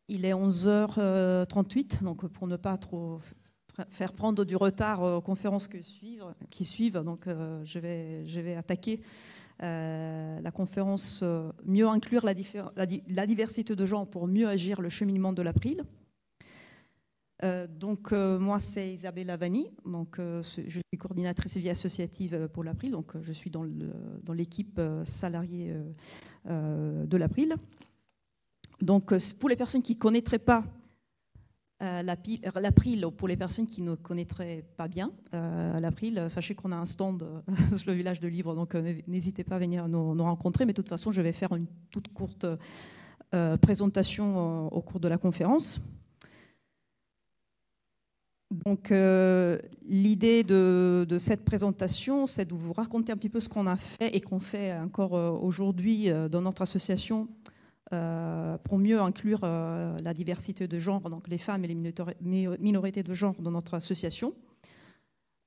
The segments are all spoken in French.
Il est 11h38, donc pour ne pas trop faire prendre du retard aux conférences qui suivent, donc je vais attaquer la conférence Mieux inclure la diversité de genre pour mieux agir le cheminement de l'April. Moi, c'est Isabelle Lavani, donc je suis coordinatrice vie associative pour l'April, donc je suis dans l'équipe salariée de l'April. Donc, pour les personnes qui ne connaîtraient pas l'April, pour les personnes qui ne connaîtraient pas bien l'April, sachez qu'on a un stand sur le village de Livres, donc n'hésitez pas à venir nous rencontrer, mais de toute façon, je vais faire une toute courte présentation au cours de la conférence. Donc, l'idée de cette présentation, c'est de vous raconter un petit peu ce qu'on a fait et qu'on fait encore aujourd'hui dans notre association pour mieux inclure la diversité de genre, donc les femmes et les minorités de genre dans notre association.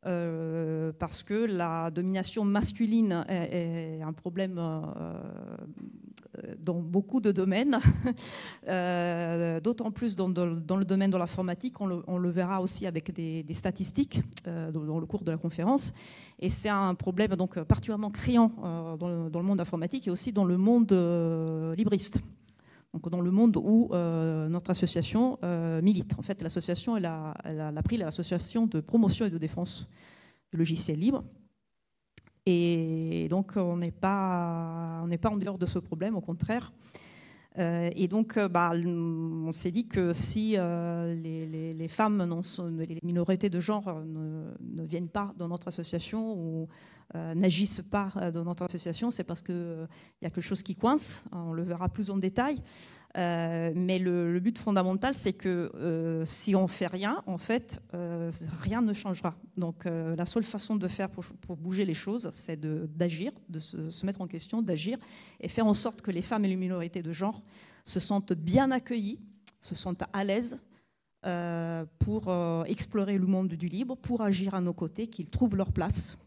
Parce que la domination masculine est un problème dans beaucoup de domaines, d'autant plus dans le domaine de l'informatique. On le verra aussi avec des statistiques dans le cours de la conférence. Et c'est un problème donc particulièrement criant dans le monde informatique et aussi dans le monde libriste. Donc dans le monde où notre association milite. En fait, l'association, elle a pris l'association de promotion et de défense du logiciel libre. Et donc, on n'est pas en dehors de ce problème, au contraire. Et donc, on s'est dit que si les femmes, les minorités de genre ne viennent pas dans notre association ou n'agissent pas dans notre association, c'est parce qu'il y a quelque chose qui coince. On le verra plus en détail. Mais le but fondamental, c'est que si on ne fait rien, en fait, rien ne changera. Donc, la seule façon de faire pour bouger les choses, c'est d'agir, de se mettre en question, d'agir et faire en sorte que les femmes et les minorités de genre se sentent bien accueillies, se sentent à l'aise pour explorer le monde du libre, pour agir à nos côtés, qu'ils trouvent leur place.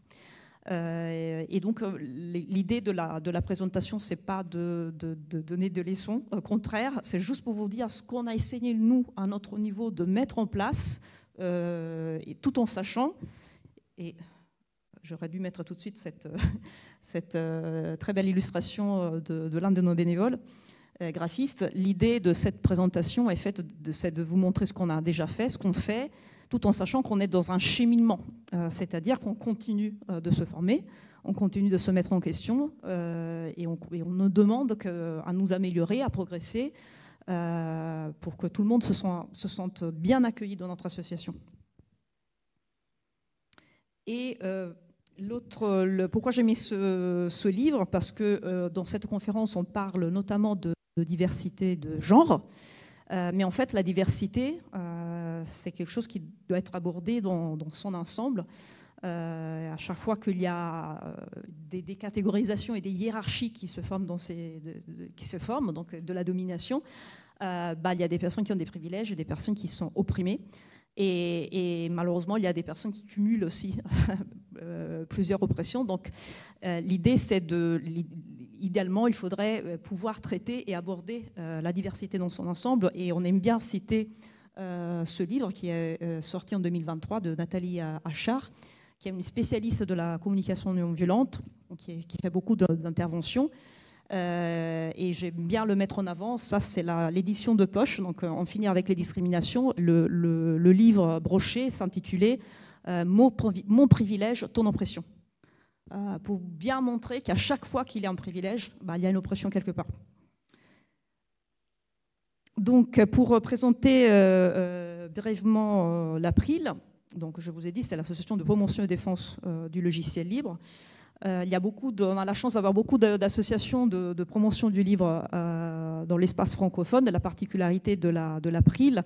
Et donc, l'idée de la présentation, ce n'est pas de donner des leçons. Au contraire, c'est juste pour vous dire ce qu'on a essayé, nous, à notre niveau, de mettre en place, et tout en sachant, et j'aurais dû mettre tout de suite cette très belle illustration de l'un de nos bénévoles graphistes. L'idée de cette présentation est faite de vous montrer ce qu'on a déjà fait, ce qu'on fait, tout en sachant qu'on est dans un cheminement, c'est-à-dire qu'on continue de se former, on continue de se mettre en question et on nous demande à nous améliorer, à progresser pour que tout le monde se sente bien accueilli dans notre association. Et pourquoi j'ai mis ce livre? Parce que dans cette conférence, on parle notamment de diversité de genre. Mais en fait, la diversité, c'est quelque chose qui doit être abordé dans son ensemble. À chaque fois qu'il y a des catégorisations et des hiérarchies qui se forment, donc de la domination, il y a des personnes qui ont des privilèges et des personnes qui sont opprimées. Et malheureusement, il y a des personnes qui cumulent aussi plusieurs oppressions. Donc, l'idée, c'est idéalement, il faudrait pouvoir traiter et aborder la diversité dans son ensemble. Et on aime bien citer ce livre qui est sorti en 2023 de Nathalie Achard, qui est une spécialiste de la communication non violente, qui fait beaucoup d'interventions. Et j'aime bien le mettre en avant. Ça, c'est l'édition de poche. Donc, on finit avec les discriminations. Le livre broché s'intitulait Mon privilège, ton oppression. Pour bien montrer qu'à chaque fois qu'il y a un privilège, il y a une oppression quelque part. Donc, pour présenter brièvement l'April, donc je vous ai dit, c'est l'association de promotion et défense du logiciel libre. On a la chance d'avoir beaucoup d'associations de promotion du livre dans l'espace francophone. La particularité de l'April,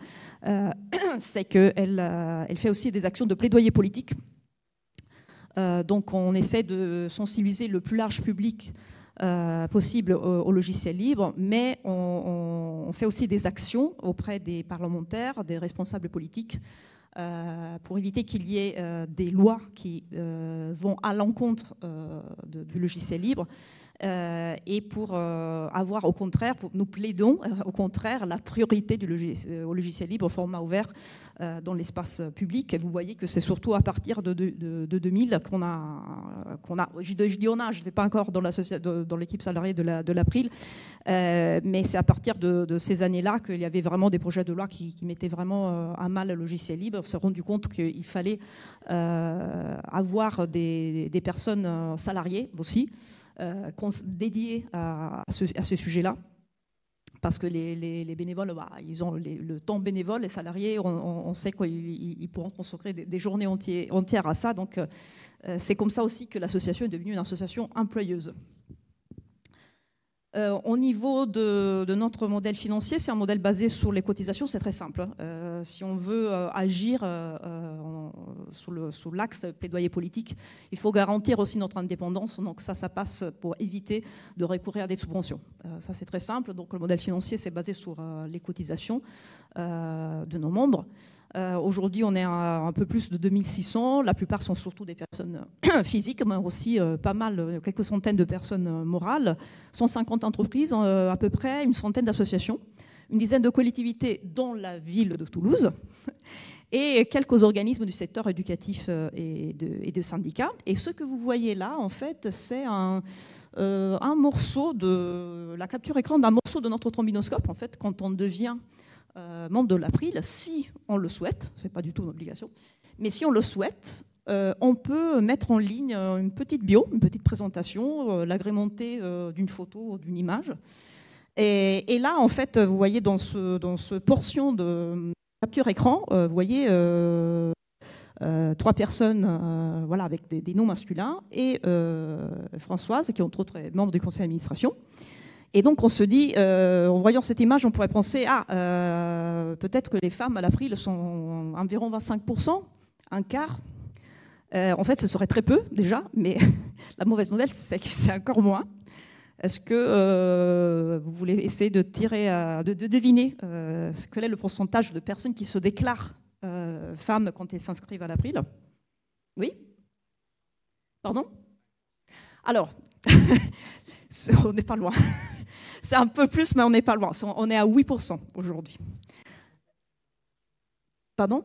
c'est qu'elle fait aussi des actions de plaidoyer politique. Donc on essaie de sensibiliser le plus large public possible au logiciel libre, mais on fait aussi des actions auprès des parlementaires, des responsables politiques, pour éviter qu'il y ait des lois qui vont à l'encontre du logiciel libre. et pour avoir au contraire, nous plaidons au contraire la priorité au logiciel libre au format ouvert dans l'espace public. Et vous voyez que c'est surtout à partir de 2000 qu'on a, je dis on a, je n'étais pas encore dans l'équipe salariée de l'April, mais c'est à partir de ces années-là qu'il y avait vraiment des projets de loi qui mettaient vraiment à mal le logiciel libre. On s'est rendu compte qu'il fallait avoir des personnes salariées aussi, dédiés à ce sujet-là, parce que les bénévoles, ils ont le temps bénévole, les salariés, on sait qu'ils pourront consacrer des journées entières à ça, donc c'est comme ça aussi que l'association est devenue une association employeuse. Au niveau de notre modèle financier, c'est un modèle basé sur les cotisations, c'est très simple. Si on veut agir sous l'axe plaidoyer politique, il faut garantir aussi notre indépendance. Donc ça passe pour éviter de recourir à des subventions. Ça, c'est très simple. Donc le modèle financier, c'est basé sur les cotisations de nos membres. Aujourd'hui, on est à un peu plus de 2600. La plupart sont surtout des personnes physiques, mais aussi pas mal, quelques centaines de personnes morales. 150 entreprises à peu près, une centaine d'associations, une dizaine de collectivités dans la ville de Toulouse et quelques organismes du secteur éducatif et de syndicats. Et ce que vous voyez là, en fait, c'est un morceau de la capture écran d'un morceau de notre trombinoscope. En fait, quand on devient membre de l'April, si on le souhaite, ce n'est pas du tout une obligation, mais si on le souhaite, on peut mettre en ligne une petite bio, une petite présentation, l'agrémenter d'une photo ou d'une image. Et là, en fait, vous voyez dans ce portion de capture écran, vous voyez 3 personnes voilà, avec des noms masculins et Françoise, qui entre autres est membre du conseil d'administration. Et donc on se dit, en voyant cette image, on pourrait penser, peut-être que les femmes à l'April sont environ 25%, un quart. En fait, ce serait très peu déjà, mais la mauvaise nouvelle, c'est que c'est encore moins. Est-ce que vous voulez essayer de deviner quel est le pourcentage de personnes qui se déclarent femmes quand elles s'inscrivent à l'April? Oui? Pardon? Alors, on n'est pas loin. C'est un peu plus, mais on n'est pas loin. On est à 8% aujourd'hui. Pardon?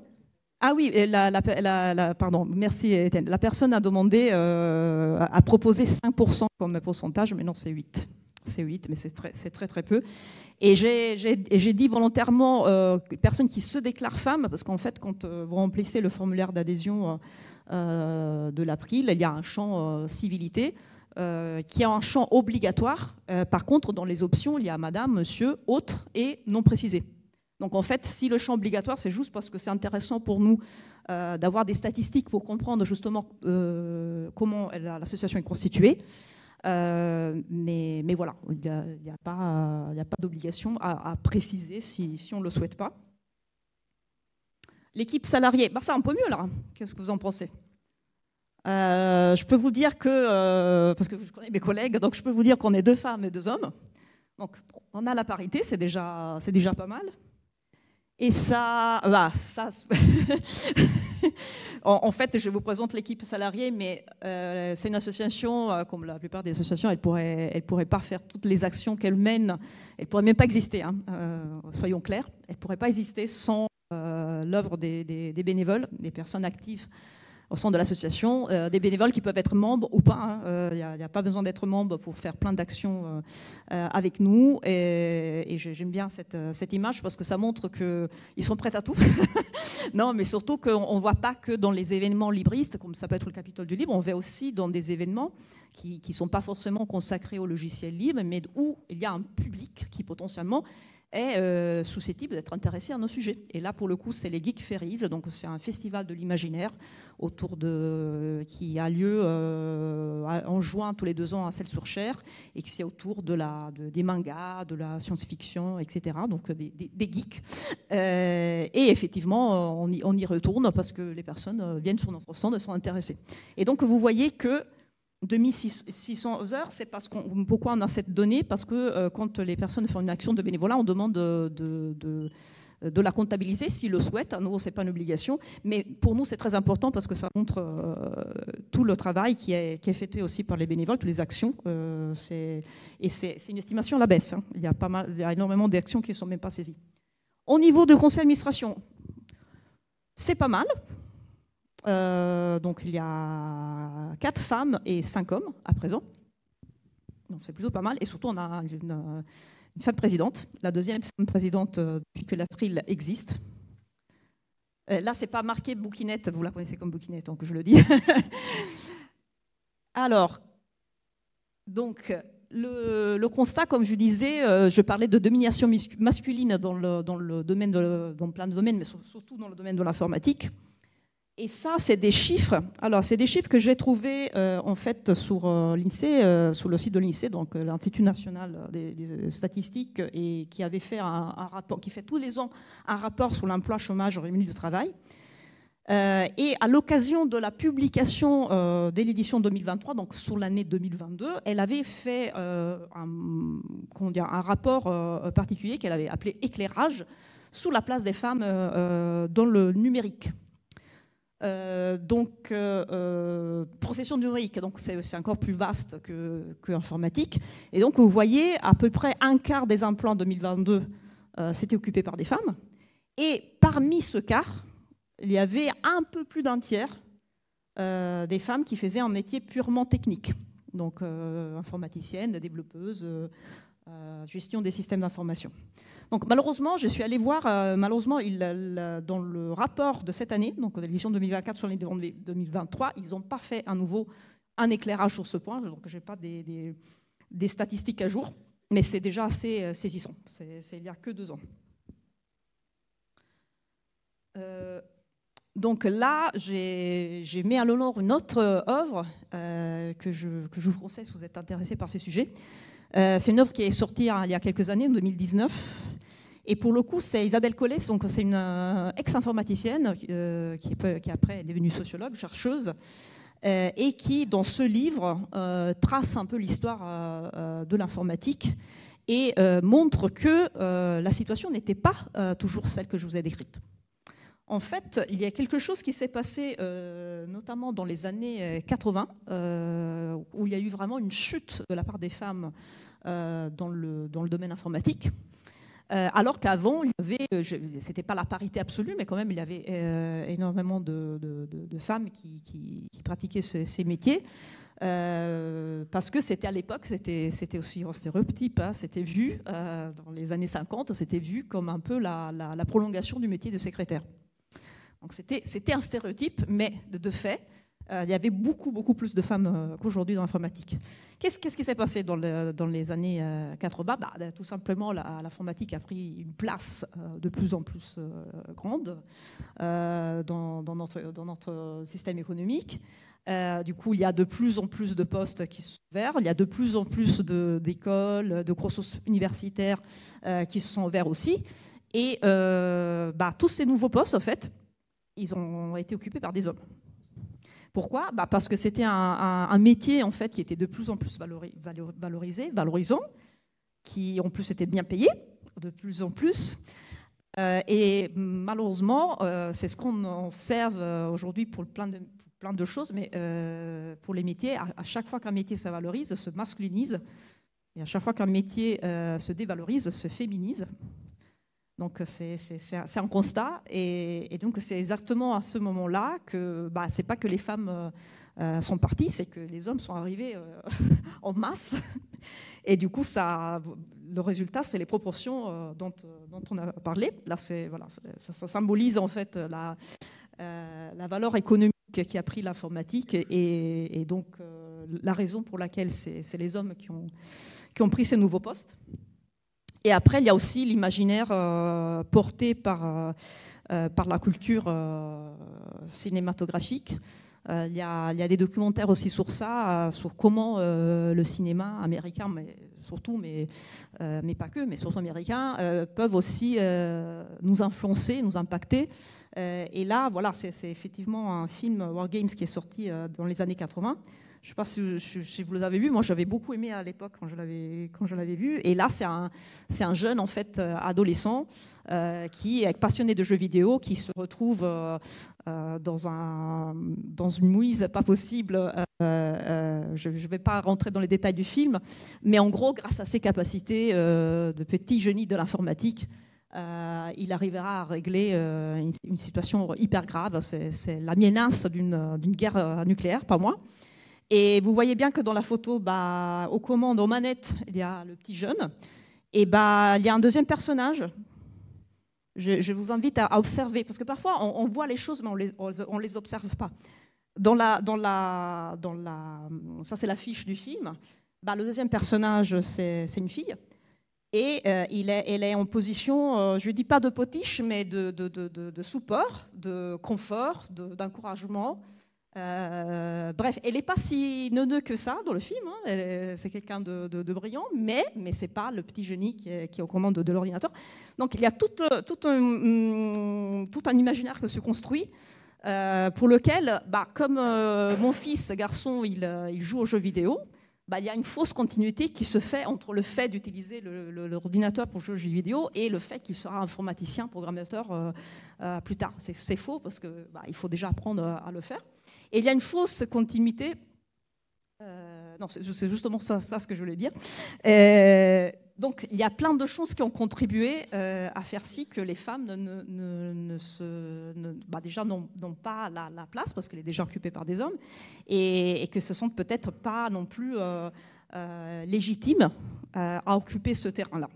Ah oui, pardon, merci Étienne. La personne a demandé, a proposé 5% comme pourcentage, mais non, c'est 8. C'est 8, mais c'est très peu. Et j'ai dit volontairement personnes qui se déclarent femmes, parce qu'en fait, quand vous remplissez le formulaire d'adhésion de l'April, il y a un champ civilité, qui est un champ obligatoire. Par contre, dans les options, il y a madame, monsieur, autre et non précisé. Donc en fait, si le champ obligatoire, c'est juste parce que c'est intéressant pour nous d'avoir des statistiques pour comprendre justement comment l'association est constituée. Mais voilà, il n'y a pas d'obligation à préciser si on ne le souhaite pas. L'équipe salariée, ça un peu mieux là. Qu'est-ce que vous en pensez ? Je peux vous dire que, parce que je connais mes collègues, donc je peux vous dire qu'on est 2 femmes et 2 hommes. Donc on a la parité, c'est déjà pas mal. Et ça en fait, je vous présente l'équipe salariée, mais c'est une association, comme la plupart des associations, elle pourrait pas faire toutes les actions qu'elle mène, elle pourrait même pas exister, hein, soyons clairs, elle pourrait pas exister sans l'œuvre des bénévoles, des personnes actives au sein de l'association, des bénévoles qui peuvent être membres ou pas. Il n'y a pas besoin d'être membre pour faire plein d'actions avec nous. Et j'aime bien cette image parce que ça montre qu'ils sont prêts à tout. Non, mais surtout qu'on ne voit pas que dans les événements libristes, comme ça peut être le Capitole du Libre, on voit aussi dans des événements qui ne sont pas forcément consacrés au logiciel libre, mais où il y a un public qui potentiellement est susceptible d'être intéressé à nos sujets. Et là, pour le coup, c'est les Geek Ferries, donc c'est un festival de l'imaginaire qui a lieu en juin tous les 2 ans à Celles-sur-Cher, et qui c'est autour des mangas, de la science-fiction, etc. Donc des geeks. Et effectivement, on y retourne parce que les personnes viennent sur notre stand et sont intéressées. Et donc vous voyez que 2600 heures, c'est parce pourquoi on a cette donnée? Parce que quand les personnes font une action de bénévolat, on demande de la comptabiliser s'ils le souhaitent. À nouveau, ce n'est pas une obligation. Mais pour nous, c'est très important parce que ça montre tout le travail qui est effectué aussi par les bénévoles, toutes les actions. Et c'est une estimation à la baisse. Hein. Il y a énormément d'actions qui ne sont même pas saisies. Au niveau de conseil d'administration, c'est pas mal. Donc il y a 4 femmes et 5 hommes à présent. Donc c'est plutôt pas mal. Et surtout, on a une femme présidente, la deuxième femme présidente depuis que l'April existe. Là, c'est pas marqué Bouquinette, vous la connaissez comme Bouquinette, donc je le dis. Alors, donc, le constat, comme je disais, je parlais de domination masculine dans plein de domaines, mais surtout dans le domaine de l'informatique. Et ça, c'est des chiffres. Alors, c'est des chiffres que j'ai trouvés en fait sur l'INSEE, sur le site de l'INSEE, donc l'Institut national des statistiques, et qui avait fait un rapport, qui fait tous les ans un rapport sur l'emploi, chômage, revenu du travail. Et à l'occasion de la publication de l'édition 2023, donc sur l'année 2022, elle avait fait un rapport particulier qu'elle avait appelé éclairage sur la place des femmes dans le numérique. Profession numérique, donc c'est encore plus vaste que informatique. Et donc vous voyez, à peu près un quart des emplois en 2022 c'était occupé par des femmes. Et parmi ce quart, il y avait un peu plus d'un tiers des femmes qui faisaient un métier purement technique. Donc informaticienne, développeuse, gestion des systèmes d'information. Donc malheureusement, je suis allée voir, dans le rapport de cette année, donc de l'édition 2024 sur l'année 2023, ils n'ont pas fait à nouveau un éclairage sur ce point, donc je n'ai pas des statistiques à jour, mais c'est déjà assez saisissant, il n'y a que 2 ans. Donc là, j'ai mis à l'honneur une autre œuvre que je vous conseille si vous êtes intéressé par ces sujets. C'est une œuvre qui est sortie il y a quelques années, en 2019. Et pour le coup, c'est Isabelle Collet, donc c'est une ex-informaticienne qui après est devenue sociologue, chercheuse, et qui, dans ce livre, trace un peu l'histoire de l'informatique et montre que la situation n'était pas toujours celle que je vous ai décrite. En fait, il y a quelque chose qui s'est passé, notamment dans les années 80, où il y a eu vraiment une chute de la part des femmes dans le domaine informatique. Alors qu'avant, c'était pas la parité absolue, mais quand même, il y avait énormément de femmes qui pratiquaient ces métiers. Parce que c'était à l'époque, c'était aussi un stéréotype, hein, c'était vu, dans les années 50, c'était vu comme un peu la prolongation du métier de secrétaire. Donc c'était un stéréotype, mais de fait, il y avait beaucoup plus de femmes qu'aujourd'hui dans l'informatique. Qu'est-ce qui s'est passé dans les années 80 ? Tout simplement, l'informatique a pris une place de plus en plus grande dans notre système économique. Du coup, il y a de plus en plus de postes qui sont ouverts, il y a de plus en plus d'écoles, de cursus universitaires qui se sont ouverts aussi. Et tous ces nouveaux postes, en fait, ils ont été occupés par des hommes. Pourquoi ? Parce que c'était un métier en fait qui était de plus en plus valorisant, qui en plus était bien payé, de plus en plus. Et malheureusement, c'est ce qu'on observe aujourd'hui pour plein de choses, mais pour les métiers, à chaque fois qu'un métier se valorise, se masculinise, et à chaque fois qu'un métier se dévalorise, se féminise. Donc c'est un constat, et donc c'est exactement à ce moment-là que c'est pas que les femmes sont parties, c'est que les hommes sont arrivés en masse, et du coup le résultat c'est les proportions dont on a parlé. Là ça symbolise en fait la valeur économique qui a pris l'informatique, et donc la raison pour laquelle c'est les hommes qui ont pris ces nouveaux postes. Et après, il y a aussi l'imaginaire porté par la culture cinématographique. Il y a des documentaires aussi sur ça, sur comment le cinéma américain, mais pas que, mais surtout américain, peuvent aussi nous influencer, nous impacter. Et là, voilà, c'est effectivement un film War Games qui est sorti dans les années 80. Je ne sais pas si vous l'avez vu, moi j'avais beaucoup aimé à l'époque quand je l'avais vu. Et là, c'est un jeune en fait adolescent qui est passionné de jeux vidéo, qui se retrouve dans une mouise pas possible. Je ne vais pas rentrer dans les détails du film, mais en gros, grâce à ses capacités de petit génie de l'informatique, il arrivera à régler une situation hyper grave. C'est la menace d'une guerre nucléaire, pas moins. Et vous voyez bien que dans la photo, aux commandes, aux manettes, il y a le petit jeune. Et il y a un deuxième personnage. Je vous invite à observer, parce que parfois on voit les choses, mais on les observe pas. Ça c'est l'affiche du film. Le deuxième personnage, c'est une fille. Et elle est en position, je ne dis pas de potiche, mais de support, de confort, d'encouragement. Bref, elle n'est pas si neuneux que ça dans le film. C'est quelqu'un de brillant, mais ce n'est pas le petit génie qui est aux commandes de l'ordinateur. Donc il y a tout un imaginaire que se construit pour lequel, comme mon fils garçon, il joue aux jeux vidéo, il y a une fausse continuité qui se fait entre le fait d'utiliser l'ordinateur pour jouer aux jeux vidéo et le fait qu'il sera informaticien, programmateur plus tard. C'est faux parce qu'il faut déjà apprendre à le faire. Et il y a une fausse continuité. Non, c'est justement ça ce que je voulais dire. Donc, il y a plein de choses qui ont contribué à faire si que les femmes déjà n'ont pas la place parce qu'elle est déjà occupée par des hommes et que ce sont peut-être pas non plus légitimes à occuper ce terrain-là.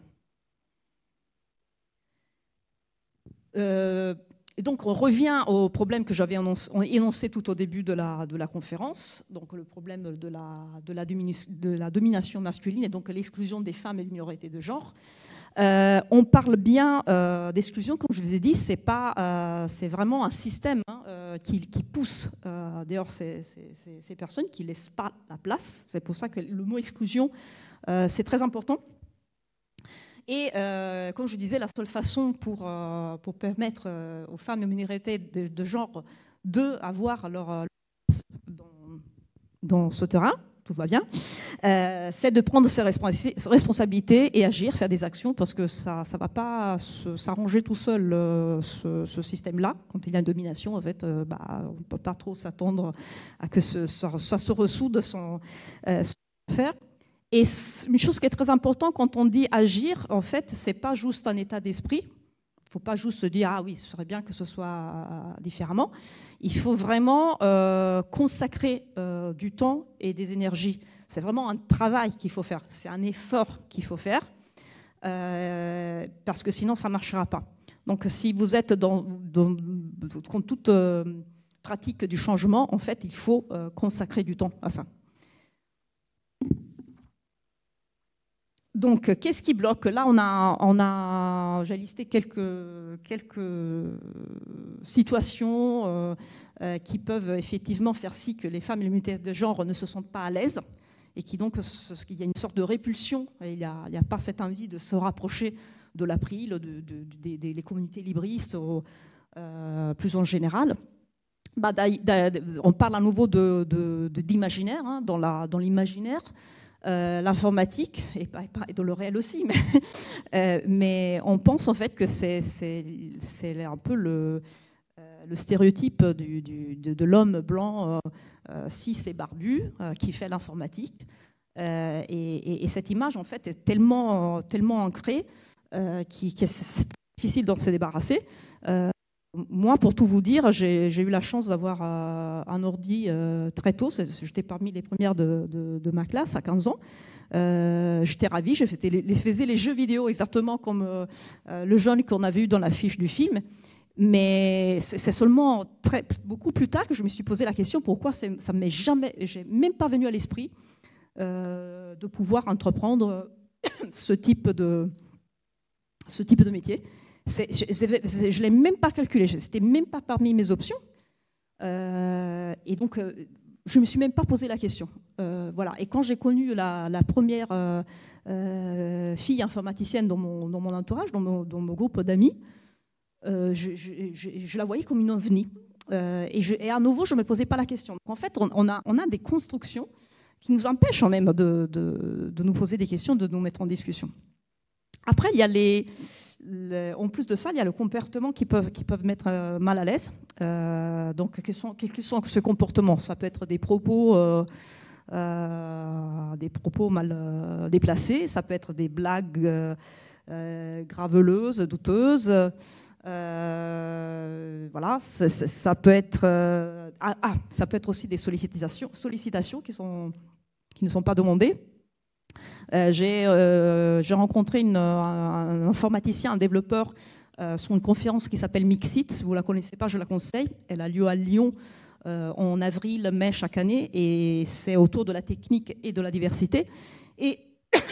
Et donc, on revient au problème que j'avais énoncé tout au début de la conférence, donc le problème de la domination masculine et donc l'exclusion des femmes et des minorités de genre. On parle bien d'exclusion, comme je vous ai dit, c'est vraiment un système qui pousse d'ailleurs ces personnes, qui ne laissent pas la place. C'est pour ça que le mot exclusion, c'est très important. Et comme je disais, la seule façon pour permettre aux femmes et aux minorités de genre d'avoir leur place dans ce terrain, tout va bien, c'est de prendre ses responsabilités et agir, faire des actions, parce que ça ne va pas s'arranger tout seul, ce système-là. Quand il y a une domination, en fait, on ne peut pas trop s'attendre à que ça se ressoude sans faire. Et une chose qui est très importante quand on dit agir, en fait, ce n'est pas juste un état d'esprit. Il ne faut pas juste se dire « Ah oui, ce serait bien que ce soit différemment ». Il faut vraiment consacrer du temps et des énergies. C'est vraiment un travail qu'il faut faire. C'est un effort qu'il faut faire parce que sinon, ça ne marchera pas. Donc, si vous êtes dans toute pratique du changement, en fait, il faut consacrer du temps à ça. Donc, qu'est-ce qui bloque? Là, j'ai listé quelques situations qui peuvent effectivement faire si que les femmes et les minorités de genre ne se sentent pas à l'aise et qu'il y a une sorte de répulsion. Il n'y a pas cette envie de se rapprocher de l'April, des communautés libristes plus en général. On parle à nouveau d'imaginaire, dans l'imaginaire. L'informatique, et dans le réel aussi, mais on pense en fait que c'est un peu le stéréotype de l'homme blanc cis et barbu qui fait l'informatique. Et cette image en fait est tellement ancrée que c'est difficile d'en se débarrasser. Moi, pour tout vous dire, j'ai eu la chance d'avoir un ordi très tôt. J'étais parmi les premières de ma classe à 15 ans. J'étais ravie. Je faisais les jeux vidéo exactement comme le jeune qu'on avait eu dans l'affiche du film. Mais c'est seulement beaucoup plus tard que je me suis posé la question pourquoi ça m'est jamais, j'ai même pas venu à l'esprit de pouvoir entreprendre ce type de métier. Je ne l'ai même pas calculé, ce n'était même pas parmi mes options. Et donc, je ne me suis même pas posé la question. Voilà. Et quand j'ai connu la première fille informaticienne dans mon entourage, dans mon groupe d'amis, je la voyais comme une ovni. et à nouveau, je ne me posais pas la question. Donc, en fait, on a des constructions qui nous empêchent quand même de nous poser des questions, de nous mettre en discussion. Après, il y a en plus de ça, il y a le comportement qui peuvent mettre mal à l'aise. Donc, quels sont ces comportements? Ça peut être des propos mal déplacés, ça peut être des blagues graveleuses, douteuses. Voilà, ça peut être aussi des sollicitations qui ne sont pas demandées. J'ai rencontré un informaticien, un développeur sur une conférence qui s'appelle Mixit. Si vous ne la connaissez pas, je la conseille. Elle a lieu à Lyon en avril-mai chaque année et c'est autour de la technique et de la diversité. Et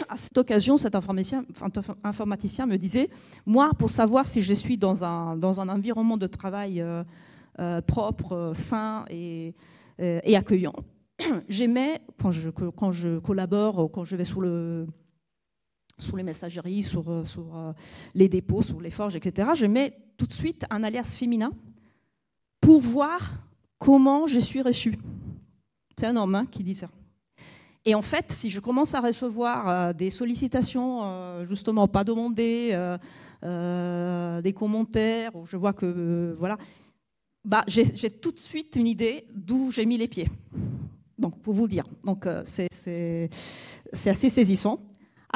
à cette occasion, cet informaticien me disait, moi, pour savoir si je suis dans un environnement de travail propre, sain et accueillant, j'aimais, quand je collabore, quand je vais sur les messageries, sur les dépôts, sur les forges, etc., je mets tout de suite un alias féminin pour voir comment je suis reçue. C'est un homme qui dit ça. Et en fait, si je commence à recevoir des sollicitations, justement pas demandées, des commentaires, où je vois que, voilà, j'ai tout de suite une idée d'où j'ai mis les pieds. Donc, pour vous dire. Donc, c'est assez saisissant.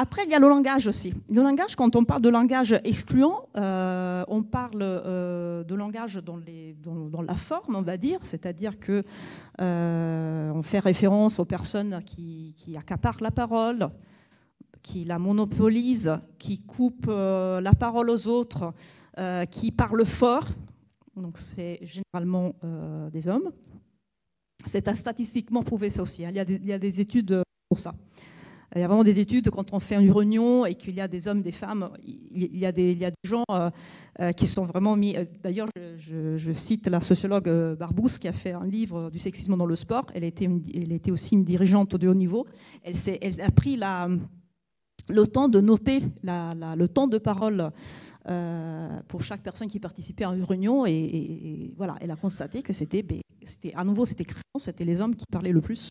Après, il y a le langage aussi. Le langage, quand on parle de langage excluant, on parle de langage dans la forme, on va dire, c'est-à-dire qu'on fait référence aux personnes qui accaparent la parole, qui la monopolisent, qui coupent la parole aux autres, qui parlent fort. Donc, c'est généralement des hommes. C'est statistiquement prouvé, ça aussi. Il y a des études pour ça. Il y a vraiment des études, quand on fait une réunion et qu'il y a des hommes, des femmes, il y a des gens qui sont vraiment mis... D'ailleurs, je cite la sociologue Barbous qui a fait un livre du sexisme dans le sport. Elle était aussi une dirigeante de haut niveau. Elle a pris le temps de noter le temps de parole pour chaque personne qui participait à une réunion. Et voilà, elle a constaté que c'était criant, c'était les hommes qui parlaient le plus.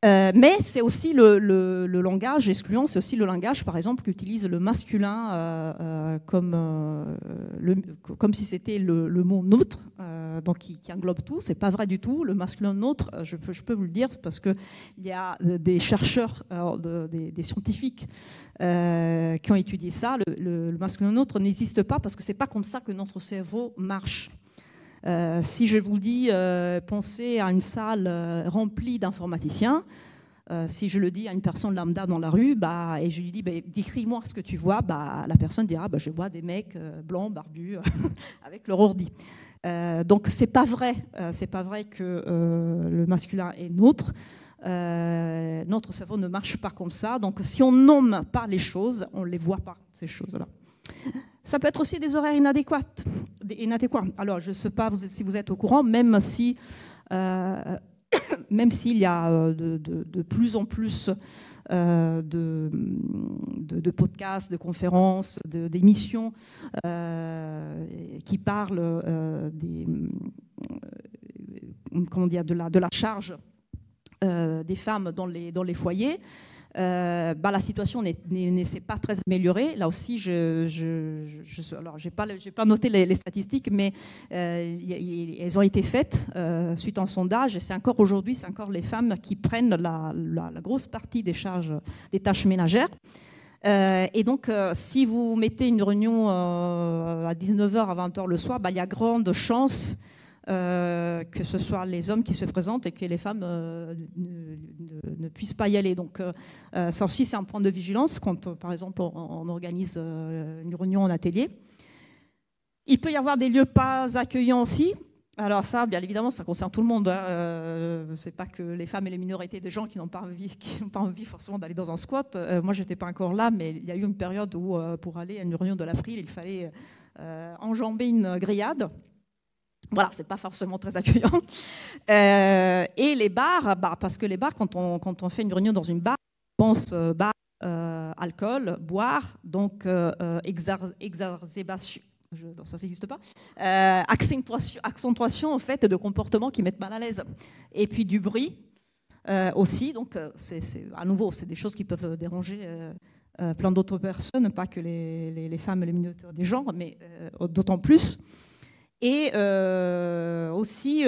Mais c'est aussi le langage excluant, c'est aussi le langage, par exemple, qu'utilise le masculin comme si c'était le mot neutre, donc qui englobe tout. C'est pas vrai du tout. Le masculin neutre, je peux vous le dire, parce qu'il y a des chercheurs, des scientifiques qui ont étudié ça. Le masculin neutre n'existe pas parce que c'est pas comme ça que notre cerveau marche. Si je vous dis pensez à une salle remplie d'informaticiens, si je le dis à une personne lambda dans la rue et je lui dis décris-moi ce que tu vois, la personne dira je vois des mecs blancs, barbus, avec leur ordi. Donc c'est pas vrai que le masculin est neutre. Notre cerveau ne marche pas comme ça. Donc si on nomme pas les choses, on ne les voit pas, ces choses-là. Ça peut être aussi des horaires inadéquats. Alors, je ne sais pas si vous êtes au courant, même s'il y a de plus en plus de podcasts, de conférences, d'émissions qui parlent de la charge des femmes dans les foyers. La situation ne s'est pas très améliorée. Là aussi, alors, j'ai pas noté les statistiques, mais elles ont été faites suite à un sondage. Et c'est encore aujourd'hui, les femmes qui prennent la grosse partie des tâches ménagères. Et donc, si vous mettez une réunion à 19h, à 20h le soir, il y a grande chance que ce soit les hommes qui se présentent et que les femmes ne puissent pas y aller. Donc ça aussi, c'est un point de vigilance quand, par exemple, on organise une réunion en atelier. Il peut y avoir des lieux pas accueillants aussi. Alors ça, bien évidemment, ça concerne tout le monde. C'est pas que les femmes et les minorités des gens qui n'ont pas envie forcément d'aller dans un squat. Moi, j'étais pas encore là, mais il y a eu une période où, pour aller à une réunion de l'April, il fallait enjamber une grillade. Voilà, c'est pas forcément très accueillant. Et les bars, parce que les bars, quand on fait une réunion dans une bar, on pense bar, alcool, boire, donc exacerbation. non, ça n'existe pas, accentuation en fait, de comportements qui mettent mal à l'aise. Et puis du bruit aussi, donc à nouveau, c'est des choses qui peuvent déranger plein d'autres personnes, pas que les femmes et les minorités des genres, mais d'autant plus. Et aussi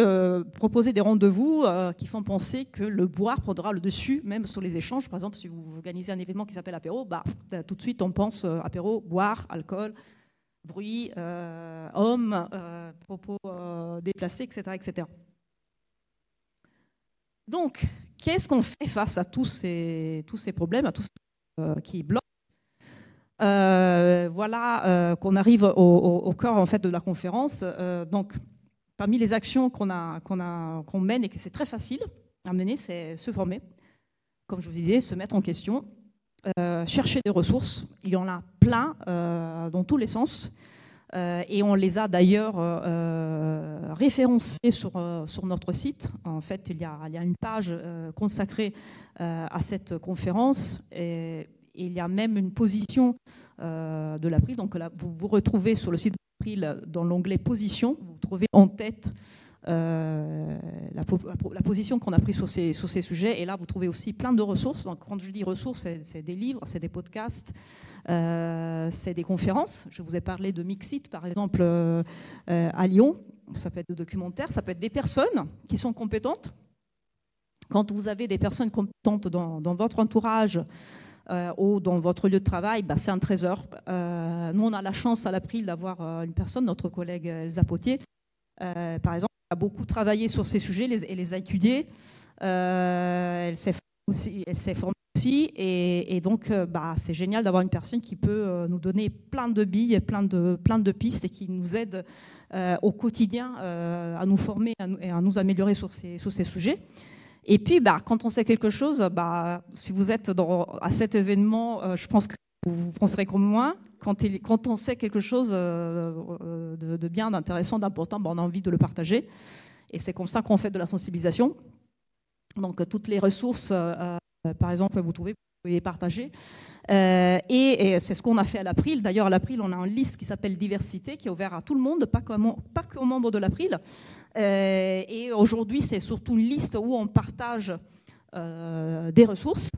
proposer des rendez-vous qui font penser que le boire prendra le dessus, même sur les échanges. Par exemple, si vous organisez un événement qui s'appelle apéro, bah, tout de suite on pense apéro, boire, alcool, bruit, hommes, propos déplacés, etc., etc. Donc, qu'est-ce qu'on fait face à tous ces problèmes, à tous ceux qui bloquent? Voilà qu'on arrive au cœur en fait de la conférence. Donc, parmi les actions qu'on mène et que c'est très facile à mener, c'est se former, comme je vous disais, se mettre en question, chercher des ressources. Il y en a plein dans tous les sens. Et on les a d'ailleurs référencés sur notre site. En fait, il y a une page consacrée à cette conférence. Et il y a même une position de l'April. Donc là, vous retrouvez sur le site de l'April, dans l'onglet position, vous trouvez en tête la position qu'on a prise sur ces sujets. Et là, vous trouvez aussi plein de ressources. Donc, quand je dis ressources, c'est des livres, c'est des podcasts, c'est des conférences. Je vous ai parlé de Mixit, par exemple, à Lyon. Ça peut être des documentaires, ça peut être des personnes qui sont compétentes. Quand vous avez des personnes compétentes dans votre entourage, ou dans votre lieu de travail, bah, c'est un trésor. Nous, on a la chance à l'April d'avoir une personne, notre collègue Elsa Potier, par exemple, qui a beaucoup travaillé sur ces sujets et les a étudiés. Elle s'est formée aussi. Et donc, bah, c'est génial d'avoir une personne qui peut nous donner plein de billes, plein de pistes et qui nous aide au quotidien à nous former et à nous améliorer sur ces sujets. Et puis, bah, quand on sait quelque chose, bah, si vous êtes à cet événement, je pense que vous penserez comme moi. Quand on sait quelque chose de bien, d'intéressant, d'important, bah, on a envie de le partager. Et c'est comme ça qu'on fait de la sensibilisation. Donc, toutes les ressources, par exemple, vous pouvez les partager. Et c'est ce qu'on a fait à l'April. D'ailleurs, à l'April, on a une liste qui s'appelle Diversité, qui est ouverte à tout le monde, pas qu'aux membres de l'April. Et aujourd'hui, c'est surtout une liste où on partage des ressources.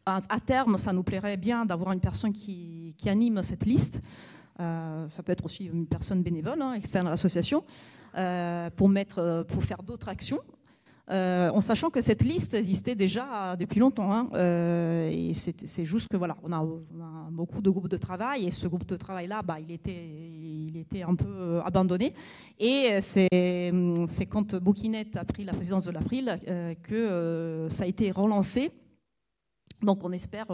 À terme, ça nous plairait bien d'avoir une personne qui anime cette liste. Ça peut être aussi une personne bénévole, externe à l'association, pour faire d'autres actions. En sachant que cette liste existait déjà depuis longtemps. Et c'est juste que voilà, on a beaucoup de groupes de travail et ce groupe de travail-là, bah, il était un peu abandonné. Et c'est quand Bouquinette a pris la présidence de l'April que ça a été relancé. Donc on espère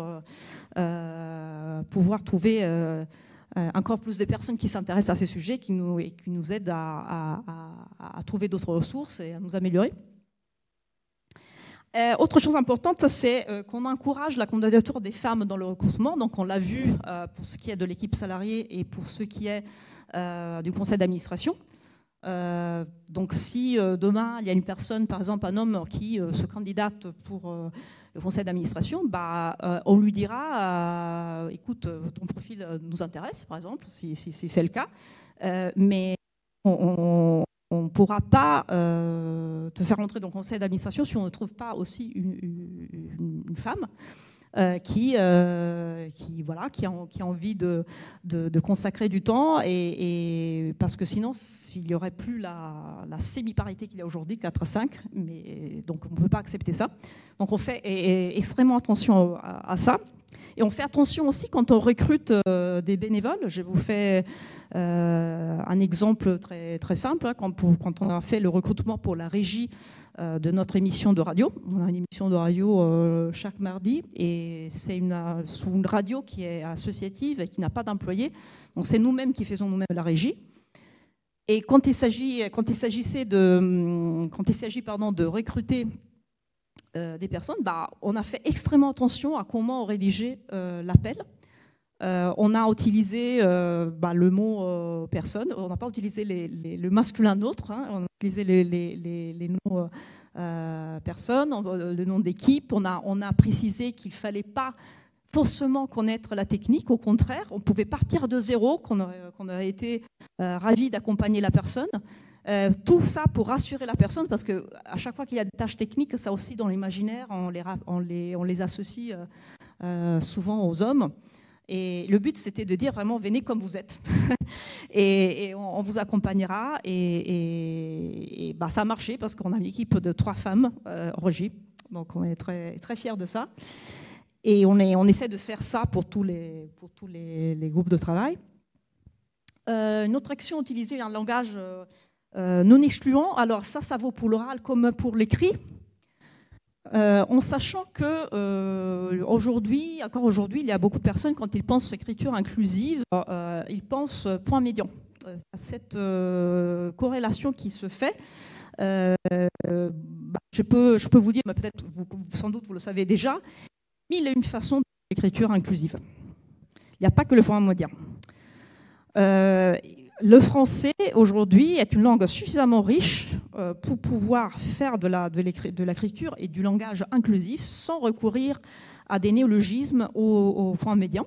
pouvoir trouver encore plus de personnes qui s'intéressent à ces sujets, qui nous aident à trouver d'autres ressources et à nous améliorer. Autre chose importante, c'est qu'on encourage la candidature des femmes dans le recrutement. Donc, on l'a vu pour ce qui est de l'équipe salariée et pour ce qui est du conseil d'administration. Donc, si demain, il y a une personne, par exemple un homme qui se candidate pour le conseil d'administration, bah, on lui dira écoute, ton profil nous intéresse, par exemple, si c'est le cas, mais on ne pourra pas te faire entrer dans le conseil d'administration si on ne trouve pas aussi une femme qui a envie de consacrer du temps, et parce que sinon, s'il n'y aurait plus la semi-parité qu'il y a aujourd'hui, 4 à 5, donc on ne peut pas accepter ça. Donc on fait extrêmement attention à ça. Et on fait attention aussi quand on recrute des bénévoles. Je vous fais un exemple très, très simple. Quand on a fait le recrutement pour la régie de notre émission de radio, on a une émission de radio chaque mardi, et c'est une radio qui est associative et qui n'a pas d'employés. Donc c'est nous-mêmes qui faisons nous-mêmes la régie. Et quand il s'agit de recruter des personnes, bah, on a fait extrêmement attention à comment on rédigeait l'appel. On a utilisé le mot personne, on n'a pas utilisé le masculin neutre, on a utilisé les noms personnes, le nom d'équipe. On a précisé qu'il ne fallait pas faussement connaître la technique. Au contraire, on pouvait partir de zéro, qu'on a été ravis d'accompagner la personne. Tout ça pour rassurer la personne, parce qu'à chaque fois qu'il y a des tâches techniques, ça aussi dans l'imaginaire, on les associe souvent aux hommes. Et le but, c'était de dire vraiment, venez comme vous êtes. et on vous accompagnera. Et bah, ça a marché, parce qu'on a une équipe de 3 femmes en régie. Donc on est très, très fiers de ça. Et on essaie de faire ça pour tous les groupes de travail. Une autre action utilisée un langage non excluant. Alors ça vaut pour l'oral comme pour l'écrit. En sachant que encore aujourd'hui, il y a beaucoup de personnes, quand ils pensent écriture inclusive, ils pensent point médian. Cette corrélation qui se fait, je peux vous dire, mais peut-être, sans doute vous le savez déjà, il y a une façon d'écriture inclusive. Il n'y a pas que le point médian. Le français, aujourd'hui, est une langue suffisamment riche pour pouvoir faire de l'écriture et du langage inclusif sans recourir à des néologismes au point médian.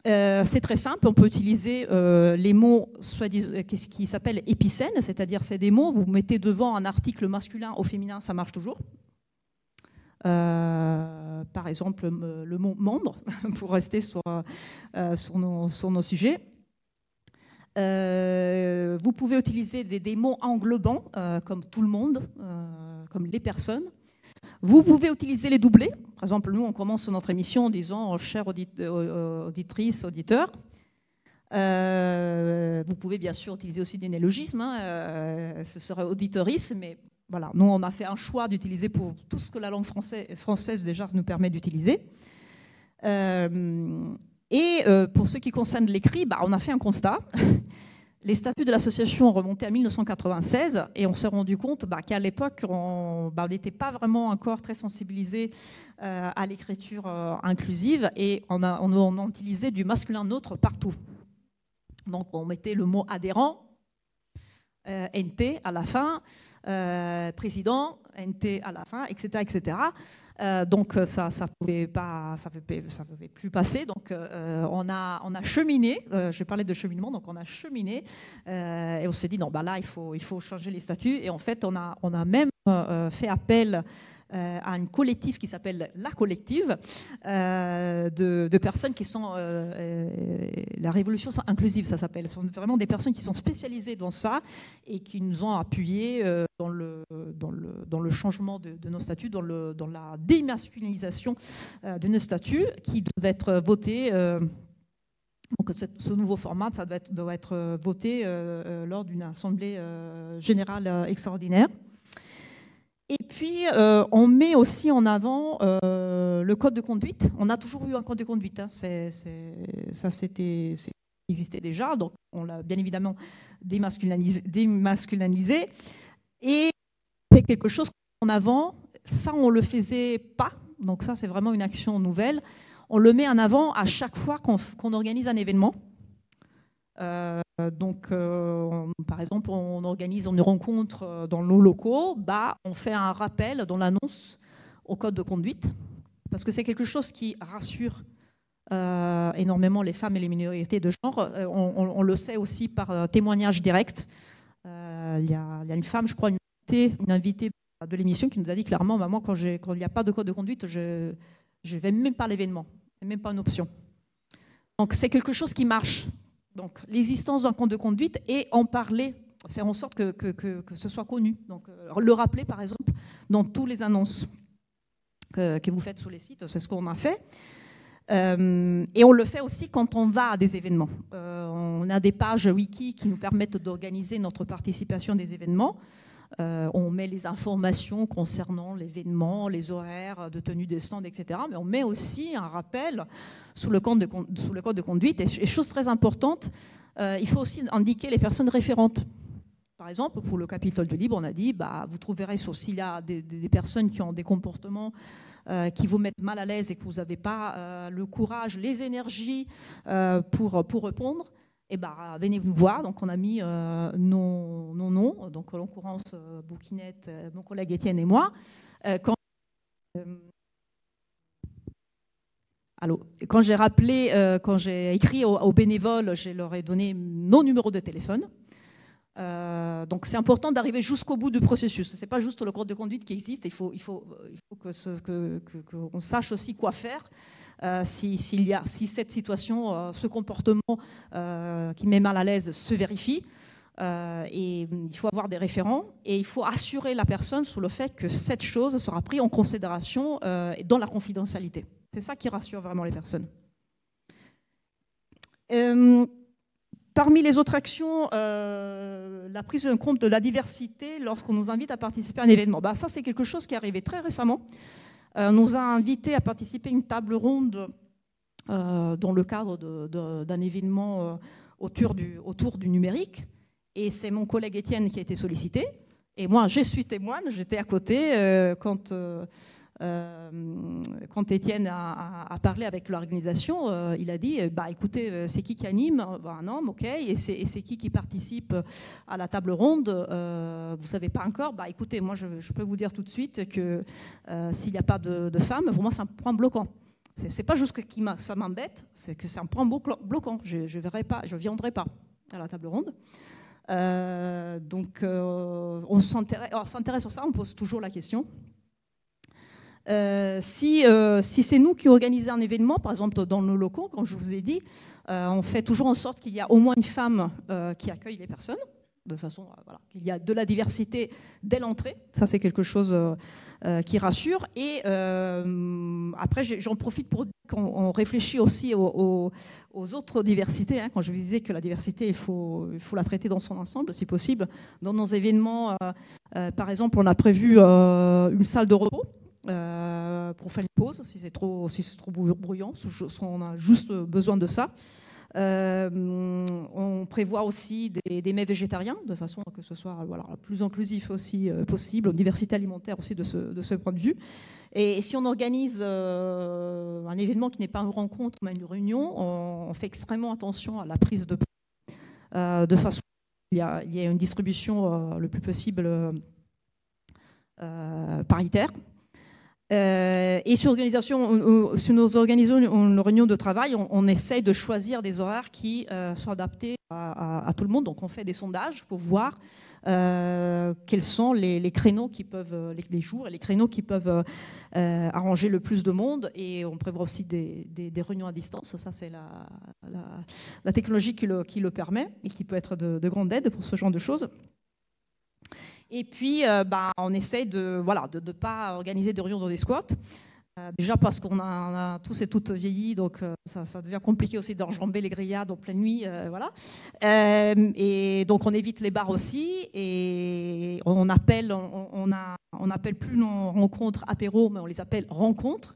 C'est très simple, on peut utiliser les mots qui s'appellent épicènes, c'est-à-dire c'est des mots, vous mettez devant un article masculin au féminin, ça marche toujours. Par exemple, le mot membre, pour rester sur nos sujets. Vous pouvez utiliser des mots englobants, comme tout le monde, comme les personnes. Vous pouvez utiliser les doublés. Par exemple, nous, on commence notre émission en disant « chères auditrices, auditeurs ». Vous pouvez bien sûr utiliser aussi des néologismes, ce serait auditorice, mais voilà, nous, on a fait un choix d'utiliser pour tout ce que la langue française déjà nous permet d'utiliser. Pour ce qui concerne l'écrit, on a fait un constat. Les statuts de l'association remontaient à 1996 et on s'est rendu compte qu'à l'époque, on n'était pas vraiment encore très sensibilisé à l'écriture inclusive et on utilisait du masculin neutre partout. Donc on mettait le mot adhérent, NT à la fin, président, NT à la fin, etc. etc. Donc ça pouvait plus passer. Donc on a cheminé. Je parlais de cheminement, donc on a cheminé et on s'est dit non, là il faut changer les statuts. Et en fait on a même fait appel à une collective qui s'appelle La Collective, de personnes qui sont... la révolution inclusive, ça s'appelle. Ce sont vraiment des personnes qui sont spécialisées dans ça et qui nous ont appuyés dans le changement de nos statuts, dans la démasculinisation de nos statuts, qui doivent être votés... Donc ce nouveau format, ça doit être voté lors d'une assemblée générale extraordinaire. Et puis, on met aussi en avant le code de conduite. On a toujours eu un code de conduite. Ça existait déjà. Donc, on l'a bien évidemment démasculinisé. Et c'est quelque chose qu'on met en avant. Ça, on ne le faisait pas. Donc, ça, c'est vraiment une action nouvelle. On le met en avant à chaque fois qu'on organise un événement. Par exemple, on organise une rencontre dans nos locaux, on fait un rappel dans l'annonce au code de conduite, parce que c'est quelque chose qui rassure énormément les femmes et les minorités de genre. On le sait aussi par témoignage direct. Il y a une femme, je crois, une invitée de l'émission qui nous a dit clairement, maman, quand il n'y a pas de code de conduite, je ne vais même pas à l'événement. C'est même pas une option. Donc c'est quelque chose qui marche. Donc, l'existence d'un code de conduite et en parler, faire en sorte que ce soit connu. Donc, le rappeler, par exemple, dans toutes les annonces que vous faites sur les sites, c'est ce qu'on a fait. Et on le fait aussi quand on va à des événements. On a des pages wiki qui nous permettent d'organiser notre participation des événements. On met les informations concernant l'événement, les horaires de tenue des stands, etc. Mais on met aussi un rappel sous le code de conduite. Et chose très importante, il faut aussi indiquer les personnes référentes. Par exemple, pour le Capitole de Libre, on a dit, vous trouverez s'il y a des personnes qui ont des comportements qui vous mettent mal à l'aise et que vous n'avez pas le courage, les énergies pour répondre, venez nous voir. Donc on a mis nos noms, donc en l'occurrence Bouquinette, mon collègue Étienne et moi. Allô. Quand j'ai rappelé, quand j'ai écrit aux bénévoles, je leur ai donné nos numéros de téléphone. Donc c'est important d'arriver jusqu'au bout du processus. Ce n'est pas juste le code de conduite qui existe, il faut qu'on sache aussi quoi faire si cette situation, ce comportement qui met mal à l'aise se vérifie. Et il faut avoir des référents et il faut assurer la personne sur le fait que cette chose sera prise en considération dans la confidentialité. C'est ça qui rassure vraiment les personnes. Parmi les autres actions, la prise en compte de la diversité lorsqu'on nous invite à participer à un événement. Ça, c'est quelque chose qui est arrivé très récemment. On nous a invités à participer à une table ronde dans le cadre d'un événement autour du numérique. Et c'est mon collègue Étienne qui a été sollicité. Et moi, je suis témoin, j'étais à côté quand Étienne a parlé avec l'organisation. Il a dit, écoutez, c'est qui anime? Un homme, ok. Et c'est qui participe à la table ronde? Vous ne savez pas encore? Écoutez, moi, je peux vous dire tout de suite que s'il n'y a pas de femmes, pour moi, c'est un point bloquant. C'est pas juste que ça m'embête, c'est que c'est un point bloquant. Je ne viendrai pas à la table ronde. Donc, on s'intéresse à ça, on pose toujours la question. Si c'est nous qui organisons un événement, par exemple dans nos locaux, comme je vous ai dit, on fait toujours en sorte qu'il y a au moins une femme qui accueille les personnes, de façon qu'il y a de la diversité dès l'entrée. Ça, c'est quelque chose qui rassure. Et après, j'en profite pour dire qu'on réfléchit aussi aux autres diversités. Quand je vous disais que la diversité, il faut la traiter dans son ensemble, si possible. Dans nos événements, par exemple, on a prévu une salle de repos pour faire une pause, si c'est trop bruyant, on a juste besoin de ça. On prévoit aussi des mets végétariens, de façon que ce soit le plus inclusif aussi possible, diversité alimentaire aussi de ce point de vue. Et si on organise un événement qui n'est pas une rencontre, mais une réunion, on fait extrêmement attention à la prise de part, de façon qu'il y ait une distribution le plus possible paritaire. Et si nous organisons une réunion de travail, on essaye de choisir des horaires qui soient adaptés à tout le monde. Donc on fait des sondages pour voir quels sont les créneaux qui peuvent, les jours et les créneaux qui peuvent arranger le plus de monde. Et on prévoit aussi des réunions à distance. Ça, c'est la technologie qui le permet et qui peut être de grande aide pour ce genre de choses. Et puis, on essaye de ne pas organiser des réunions dans des squats. Déjà parce qu'on a tous et toutes vieilli, donc ça devient compliqué aussi d'enjamber les grillades en pleine nuit. Et donc, on évite les bars aussi. Et on appelle plus nos rencontres apéros, mais on les appelle rencontres.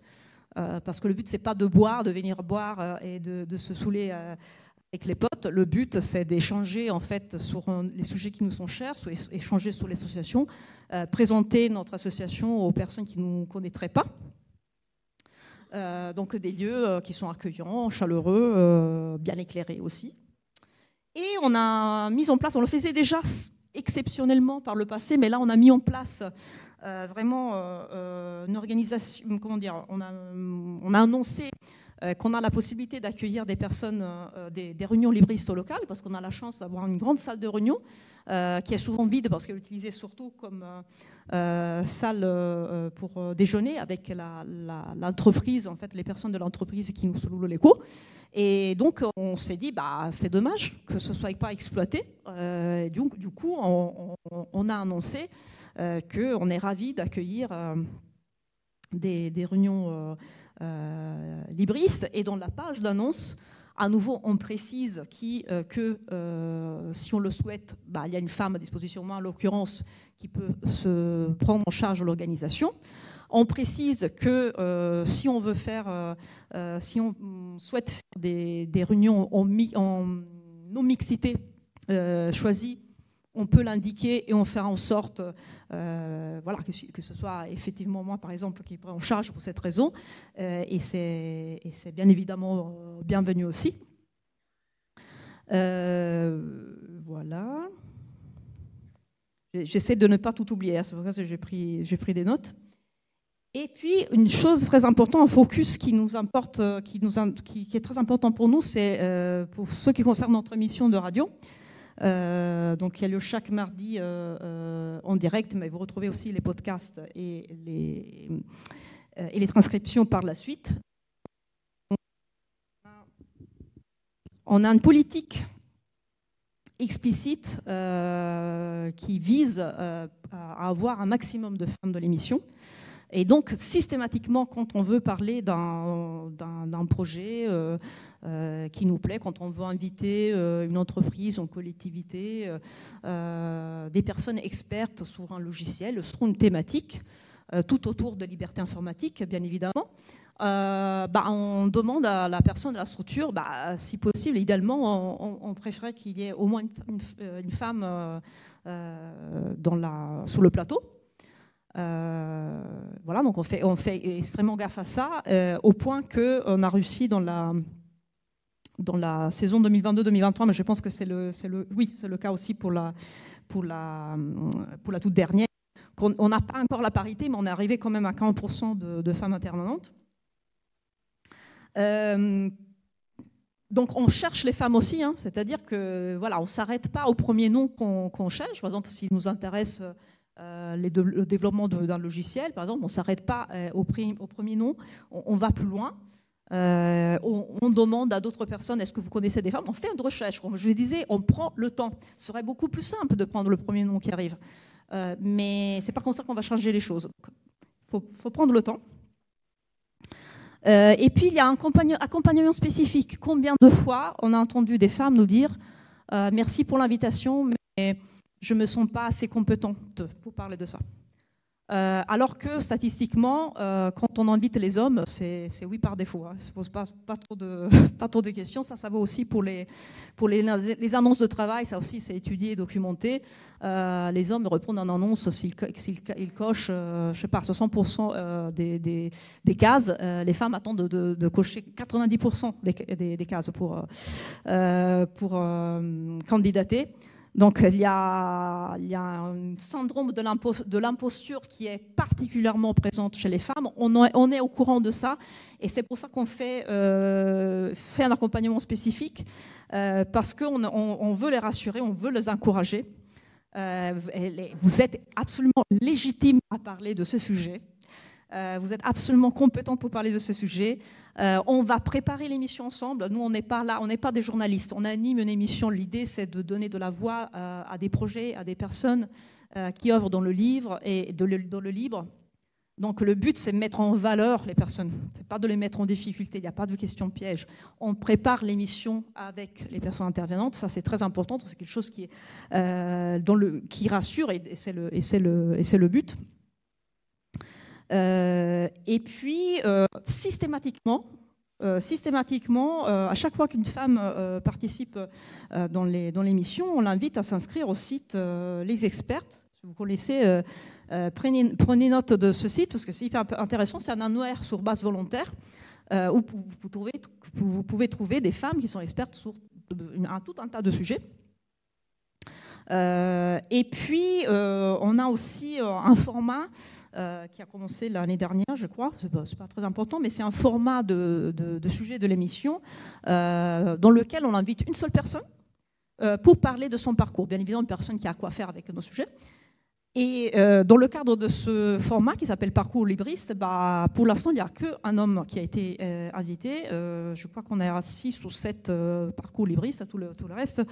Parce que le but, c'est pas de venir boire et de se saouler avec les potes. Le but, c'est d'échanger en fait sur les sujets qui nous sont chers, échanger sur l'association, présenter notre association aux personnes qui ne nous connaîtraient pas. Donc des lieux qui sont accueillants, chaleureux, bien éclairés aussi. Et on a mis en place, on le faisait déjà exceptionnellement par le passé, mais là on a mis en place vraiment une organisation, comment dire, on a annoncé qu'on a la possibilité d'accueillir des personnes, des réunions libristes locales, parce qu'on a la chance d'avoir une grande salle de réunion qui est souvent vide parce qu'elle est utilisée surtout comme salle pour déjeuner avec l'entreprise, en fait, les personnes de l'entreprise qui nous louent les locaux. Et donc, on s'est dit, c'est dommage que ce ne soit pas exploité. Du coup, on a annoncé qu'on est ravis d'accueillir des réunions libristes. Et dans la page d'annonce, à nouveau, on précise que si on le souhaite, il y a une femme à disposition, moi en l'occurrence, qui peut se prendre en charge de l'organisation. On précise que si on veut faire, si on souhaite faire des réunions en non-mixité choisie, on peut l'indiquer et on fera en sorte que ce soit effectivement moi, par exemple, qui prend en charge pour cette raison. Et c'est bien évidemment bienvenu aussi. Voilà. J'essaie de ne pas tout oublier, c'est pour ça que j'ai pris des notes. Et puis, une chose très importante, un focus qui est très important pour nous, c'est pour ce qui concerne notre émission de radio. Donc, il y a lieu chaque mardi en direct, mais vous retrouvez aussi les podcasts et les transcriptions par la suite. On a une politique explicite qui vise à avoir un maximum de femmes de l'émission. Et donc, systématiquement, quand on veut parler d'un projet qui nous plaît, quand on veut inviter une entreprise, une collectivité, des personnes expertes sur un logiciel, sur une thématique, tout autour de liberté informatique, bien évidemment, on demande à la personne de la structure, si possible, idéalement, on préférait qu'il y ait au moins une femme sur le plateau. Voilà, donc on fait extrêmement gaffe à ça, au point qu'on a réussi dans la saison 2022-2023, mais je pense que c'est le cas aussi pour la toute dernière. On n'a pas encore la parité, mais on est arrivé quand même à 40% de femmes intervenantes. Donc on cherche les femmes aussi, hein, c'est-à-dire que voilà, on ne s'arrête pas au premier nom qu'on cherche. Par exemple, s'il nous intéresse le développement d'un logiciel, par exemple, on ne s'arrête pas au premier nom, on va plus loin. On demande à d'autres personnes, est-ce que vous connaissez des femmes? On fait une recherche, comme je le disais, on prend le temps. Ce serait beaucoup plus simple de prendre le premier nom qui arrive. Mais ce n'est pas comme ça qu'on va changer les choses. Il faut prendre le temps. Et puis, il y a un accompagnement spécifique. Combien de fois on a entendu des femmes nous dire merci pour l'invitation, mais je ne me sens pas assez compétente pour parler de ça. Alors que statistiquement, quand on invite les hommes, c'est oui par défaut. Hein. Ça ne pose pas trop de questions. Ça vaut aussi pour les annonces de travail. Ça aussi, c'est étudié et documenté. Les hommes répondent en annonce s'ils cochent, je sais pas, 60% des cases. Les femmes attendent de cocher 90% des cases pour candidater. Donc, il y a un syndrome de l'imposture qui est particulièrement présente chez les femmes. On est au courant de ça et c'est pour ça qu'on fait un accompagnement spécifique parce qu'on veut les rassurer, on veut les encourager. Vous êtes absolument légitime à parler de ce sujet. Vous êtes absolument compétent pour parler de ce sujet. On va préparer l'émission ensemble. Nous, on n'est pas là, on n'est pas des journalistes. On anime une émission. L'idée, c'est de donner de la voix à des projets, à des personnes qui œuvrent dans le livre et dans le libre. Donc, le but, c'est de mettre en valeur les personnes. Ce n'est pas de les mettre en difficulté. Il n'y a pas de question piège. On prépare l'émission avec les personnes intervenantes. Ça, c'est très important. C'est quelque chose qui rassure et c'est le but. Et puis, systématiquement, à chaque fois qu'une femme participe dans l'émission, on l'invite à s'inscrire au site Les Expertes. Si vous connaissez, prenez note de ce site parce que c'est hyper intéressant. C'est un annuaire sur base volontaire où vous pouvez trouver des femmes qui sont expertes sur tout un tas de sujets. Et puis, on a aussi un format qui a commencé l'année dernière, je crois. C'est pas très important, mais c'est un format de sujet de l'émission dans lequel on invite une seule personne pour parler de son parcours. Bien évidemment, une personne qui a quoi faire avec nos sujets. Et dans le cadre de ce format qui s'appelle Parcours Libriste, pour l'instant, il n'y a qu'un homme qui a été invité. Je crois qu'on est à 6 ou 7 parcours libristes. Tout le reste,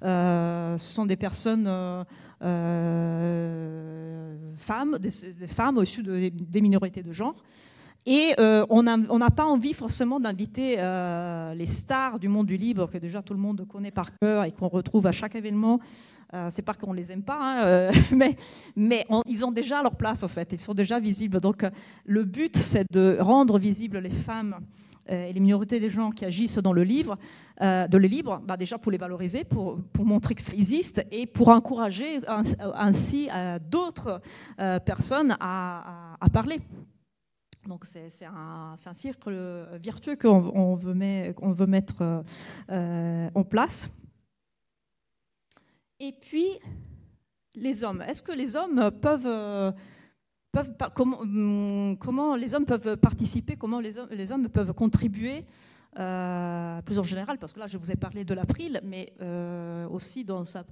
ce sont des personnes femmes, des femmes issues des minorités de genre. Et on n'a pas envie forcément d'inviter les stars du monde du livre que déjà tout le monde connaît par cœur et qu'on retrouve à chaque événement. C'est pas qu'on les aime pas, hein, mais ils ont déjà leur place en fait. Ils sont déjà visibles. Donc le but, c'est de rendre visibles les femmes et les minorités des gens qui agissent dans le livre, déjà pour les valoriser, pour montrer que ça existe et pour encourager ainsi d'autres personnes à parler. Donc c'est un cercle vertueux qu'on veut mettre en place. Et puis, les hommes. Est-ce que les hommes peuvent comment les hommes peuvent participer, comment les hommes peuvent contribuer, plus en général, parce que là je vous ai parlé de l'April, mais aussi dans son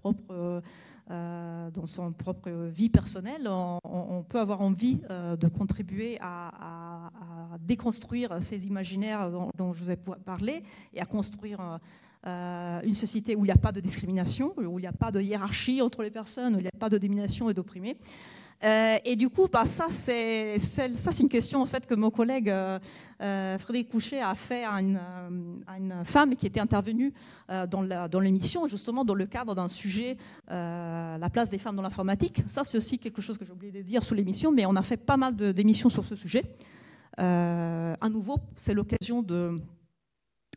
propre vie personnelle, on peut avoir envie de contribuer à déconstruire ces imaginaires dont je vous ai parlé et à construire une société où il n'y a pas de discrimination, où il n'y a pas de hiérarchie entre les personnes, où il n'y a pas de domination et d'opprimés. Et du coup, ça c'est une question en fait que mon collègue Frédéric Couchet a fait à une femme qui était intervenue dans l'émission, justement dans le cadre d'un sujet, la place des femmes dans l'informatique. Ça, c'est aussi quelque chose que j'ai oublié de dire sous l'émission, mais on a fait pas mal d'émissions sur ce sujet. À nouveau, c'est l'occasion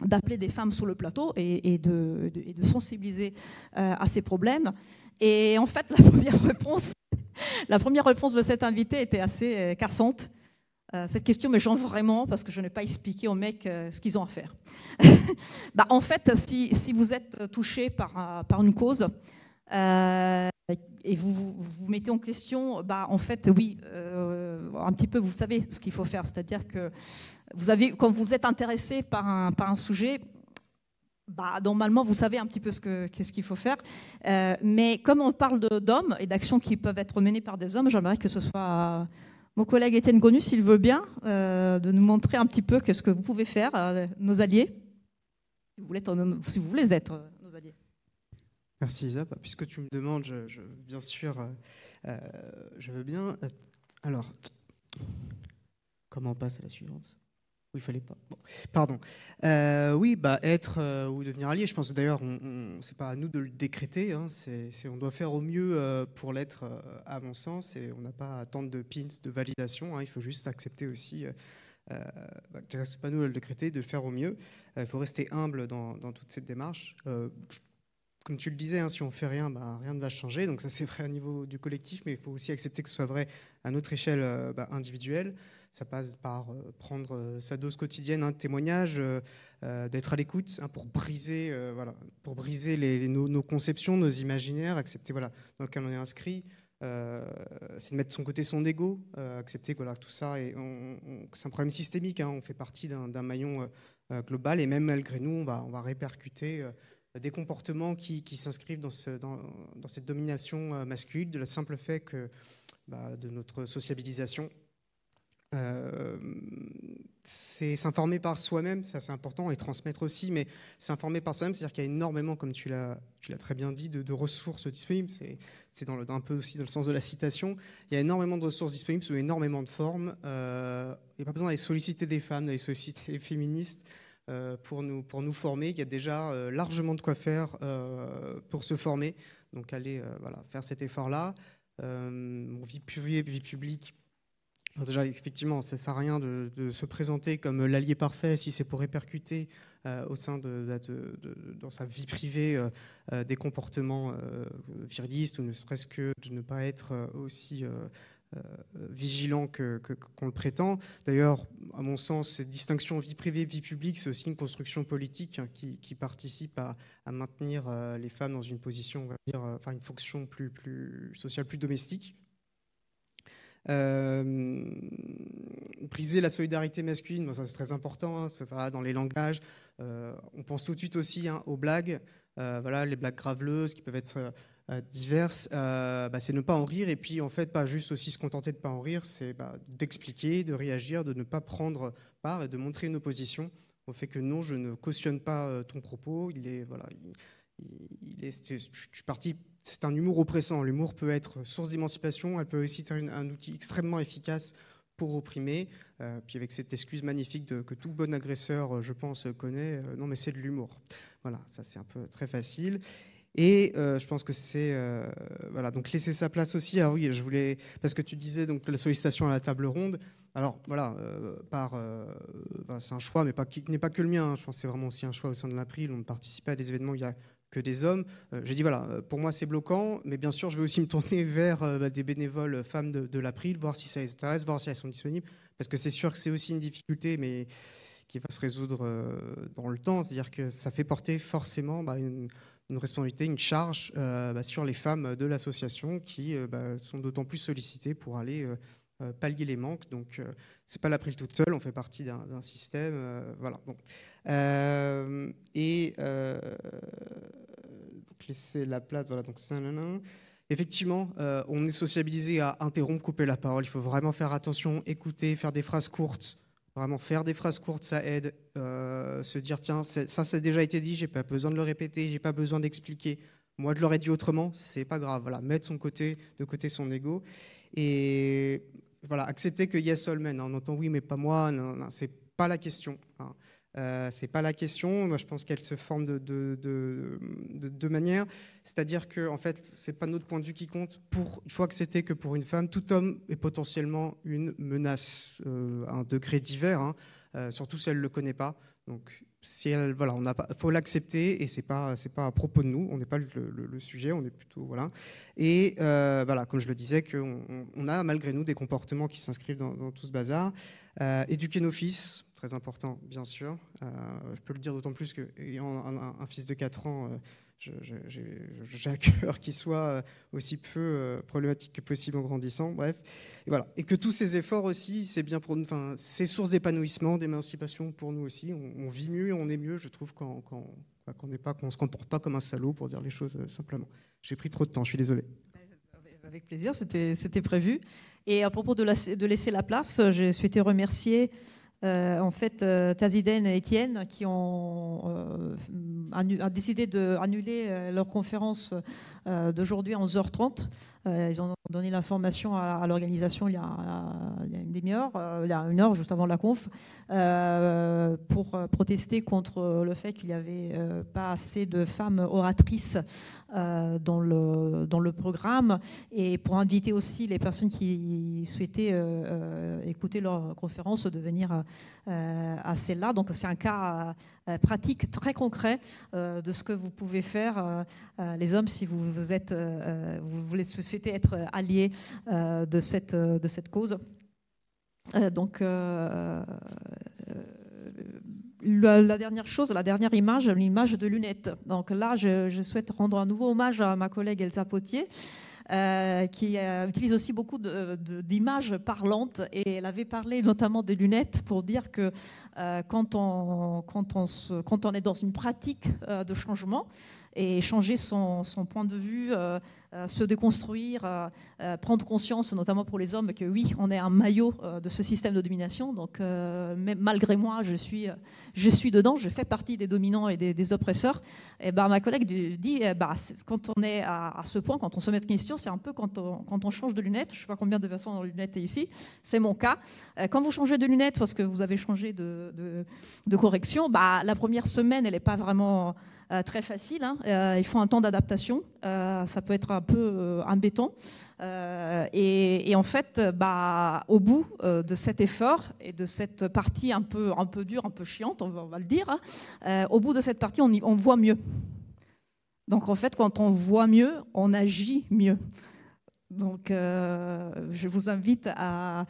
d'appeler des femmes sur le plateau et de sensibiliser à ces problèmes. Et en fait, la première réponse de cette invitée était assez cassante. Cette question me gêne vraiment parce que je n'ai pas expliqué aux mecs ce qu'ils ont à faire. En fait, si vous êtes touché par une cause et vous mettez en question, en fait, oui, un petit peu, vous savez ce qu'il faut faire. C'est-à-dire que quand vous êtes intéressé par un sujet, normalement, vous savez un petit peu qu'est-ce qu'il faut faire. Mais comme on parle d'hommes et d'actions qui peuvent être menées par des hommes, j'aimerais que ce soit mon collègue Étienne Gonu, s'il veut bien, de nous montrer un petit peu ce que vous pouvez faire, nos alliés, si vous voulez être nos alliés. Merci Isa. Puisque tu me demandes, bien sûr, je veux bien. Alors, comment on passe à la suivante ? Oui, il fallait pas. Bon, pardon. Oui, être ou devenir allié. Je pense que d'ailleurs, c'est pas à nous de le décréter. Hein, on doit faire au mieux pour l'être, à mon sens, et on n'a pas à attendre de pins, de validation. Hein, il faut juste accepter aussi. C'est pas nous de le décréter, de le faire au mieux. Il faut rester humble dans toute cette démarche. Comme tu le disais, hein, si on fait rien, rien ne va changer. Donc ça, c'est vrai au niveau du collectif, mais il faut aussi accepter que ce soit vrai à notre échelle individuelle. Ça passe par prendre sa dose quotidienne de témoignages, d'être à l'écoute pour briser, nos conceptions, nos imaginaires, accepter dans lequel on est inscrit. C'est de mettre de son côté son ego, accepter que tout ça, c'est un problème systémique. Hein, on fait partie d'un maillon global et même malgré nous, on va répercuter des comportements qui s'inscrivent dans cette domination masculine, de le simple fait de notre sociabilisation. C'est s'informer par soi-même, ça c'est important, et transmettre aussi, mais s'informer par soi-même, c'est-à-dire qu'il y a énormément, comme tu l'as très bien dit, de ressources disponibles. C'est un peu aussi dans le sens de la citation. Il y a énormément de ressources disponibles sous énormément de formes. Il n'y a pas besoin d'aller solliciter des femmes, d'aller solliciter les féministes pour nous former. Il y a déjà largement de quoi faire pour se former. Donc allez faire cet effort-là. Vie privée, vie publique. Déjà, effectivement, ça ne sert à rien de se présenter comme l'allié parfait si c'est pour répercuter au sein dans sa vie privée des comportements virilistes, ou ne serait-ce que de ne pas être aussi vigilant qu'on le prétend. D'ailleurs, à mon sens, cette distinction vie privée, vie publique, c'est aussi une construction politique qui participe à maintenir les femmes dans une position, on va dire, une fonction plus sociale, plus domestique. Briser la solidarité masculine, ça c'est très important, hein, dans les langages. On pense tout de suite aussi aux blagues, les blagues graveleuses qui peuvent être diverses. C'est ne pas en rire, et puis en fait pas juste aussi se contenter de ne pas en rire, c'est d'expliquer, de réagir, de ne pas prendre part et de montrer une opposition au fait que non, je ne cautionne pas ton propos. Je suis parti. C'est un humour oppressant. L'humour peut être source d'émancipation, elle peut aussi être un outil extrêmement efficace pour opprimer. Puis avec cette excuse magnifique que tout bon agresseur, je pense, connaît, non mais c'est de l'humour. Voilà, ça c'est un peu très facile. Et je pense que c'est donc laisser sa place aussi. Alors oui, parce que tu disais donc la sollicitation à la table ronde. Alors voilà, c'est un choix, mais qui n'est pas que le mien. Hein. Je pense que c'est vraiment aussi un choix au sein de l'April. On ne participe pas à des événements où il y a que des hommes. J'ai dit pour moi c'est bloquant, mais bien sûr je vais aussi me tourner vers des bénévoles femmes de l'April, voir si ça les intéresse, voir si elles sont disponibles, parce que c'est sûr que c'est aussi une difficulté, mais qui va se résoudre dans le temps. C'est-à-dire que ça fait porter forcément une responsabilité, une charge sur les femmes de l'association qui sont d'autant plus sollicitées pour aller pallier les manques. Donc, c'est pas l'April toute seule, on fait partie d'un système. Voilà. Bon. Donc, laisser la place. Voilà. Donc, ça, effectivement, on est sociabilisé à interrompre, couper la parole. Il faut vraiment faire attention, écouter, faire des phrases courtes. Vraiment, faire des phrases courtes, ça aide. Se dire, tiens, ça a déjà été dit, j'ai pas besoin de le répéter, j'ai pas besoin d'expliquer. Moi, je l'aurais dit autrement, c'est pas grave. Voilà, mettre de côté son ego. Et voilà, accepter que yes all men. On entend oui, mais pas moi. Non, non, c'est pas la question. C'est pas la question. Moi, je pense qu'elle se forme de deux manières. C'est-à-dire que, en fait, c'est pas notre point de vue qui compte. Il faut accepter que pour une femme, tout homme est potentiellement une menace à un degré divers, surtout si elle le connaît pas. Donc, si elle, voilà, faut l'accepter et c'est pas à propos de nous. On n'est pas le sujet. On est plutôt voilà. Et voilà, comme je le disais, on a malgré nous des comportements qui s'inscrivent dans tout ce bazar. Éduquer nos fils. Très important, bien sûr. Je peux le dire d'autant plus qu'ayant un fils de 4 ans, j'ai à cœur qu'il soit aussi peu problématique que possible en grandissant. Bref, et voilà. Et que tous ces efforts aussi, c'est bien pour nous. Enfin, c'est source d'épanouissement, d'émancipation pour nous aussi. On vit mieux et on est mieux, je trouve, quand on se comporte pas comme un salaud, pour dire les choses simplement. J'ai pris trop de temps, je suis désolé. Avec plaisir, c'était prévu. Et à propos de laisser la place, j'ai souhaité remercier en fait Taziden et Étienne qui ont décidé d'annuler leur conférence d'aujourd'hui à 11h30. Ils ont donné l'information à l'organisation il y a une demi-heure, il y a une heure juste avant la conf, pour protester contre le fait qu'il n'y avait pas assez de femmes oratrices dans le programme, et pour inviter aussi les personnes qui souhaitaient écouter leur conférence de venir à celle-là. Donc c'est un cas pratique très concret de ce que vous pouvez faire, les hommes, si vous souhaitez être alliés de cette cause. Donc la dernière chose, la dernière image, l'image de lunettes. Donc là, je souhaite rendre un nouveau hommage à ma collègue Elsa Potier, qui utilise aussi beaucoup d'images parlantes, et elle avait parlé notamment des lunettes pour dire que quand on est dans une pratique de changement et changer son point de vue, se déconstruire, prendre conscience, notamment pour les hommes, que oui, on est un maillot de ce système de domination. Donc, même malgré moi, je suis dedans, je fais partie des dominants et des oppresseurs. Et ben, ma collègue dit, quand on est à ce point, quand on se met de questions, c'est un peu quand on change de lunettes. Je ne sais pas combien de personnes ont lunettes ici, c'est mon cas. Quand vous changez de lunettes parce que vous avez changé de correction, la première semaine, elle n'est pas vraiment très facile, il faut un temps d'adaptation, ça peut être un peu embêtant, et en fait, au bout de cet effort et de cette partie un peu dure, un peu chiante, on va le dire, au bout de cette partie, on voit mieux. Donc en fait, quand on voit mieux, on agit mieux. Donc je vous invite à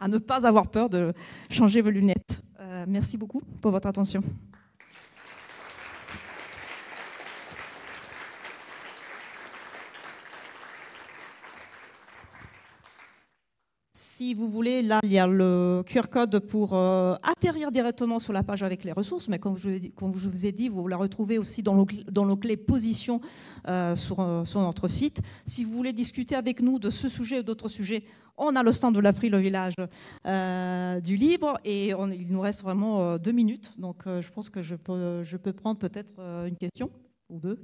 ne pas avoir peur de changer vos lunettes. Merci beaucoup pour votre attention. Si vous voulez, là, il y a le QR code pour atterrir directement sur la page avec les ressources, mais comme je vous ai dit, vous la retrouvez aussi dans l'onglet position sur notre site. Si vous voulez discuter avec nous de ce sujet ou d'autres sujets, on a le stand de l'April au village du Libre, et il nous reste vraiment 2 minutes. Donc, je pense que je peux prendre peut-être une question ou deux.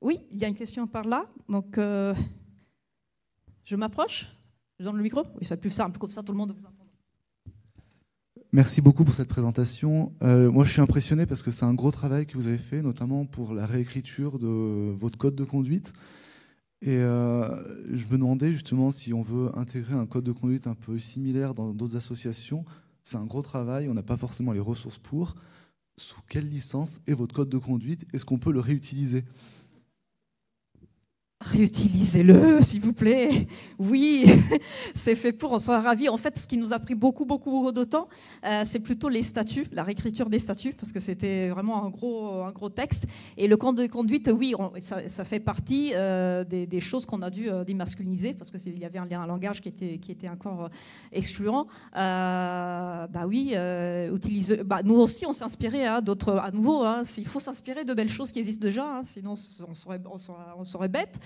Oui, il y a une question par là. Donc, je m'approche. Je donne le micro. Oui, c'est plus simple, comme ça tout le monde vous entend. Merci beaucoup pour cette présentation. Moi, je suis impressionné parce que c'est un gros travail que vous avez fait, notamment pour la réécriture de votre code de conduite. Et je me demandais justement si on veut intégrer un code de conduite un peu similaire dans d'autres associations. C'est un gros travail, on n'a pas forcément les ressources pour. Sous quelle licence est votre code de conduite? Est-ce qu'on peut le réutiliser? Réutilisez-le, s'il vous plaît. Oui, c'est fait pour, on sera ravis. En fait, ce qui nous a pris beaucoup de temps, c'est plutôt les statuts, la réécriture des statuts, parce que c'était vraiment un gros texte. Et le code de conduite, oui, ça fait partie des choses qu'on a dû démasculiniser, parce qu'il y avait un langage qui était encore excluant. Nous aussi, on s'est inspiré d'autres, à nouveau, il faut s'inspirer de belles choses qui existent déjà, sinon on serait bête.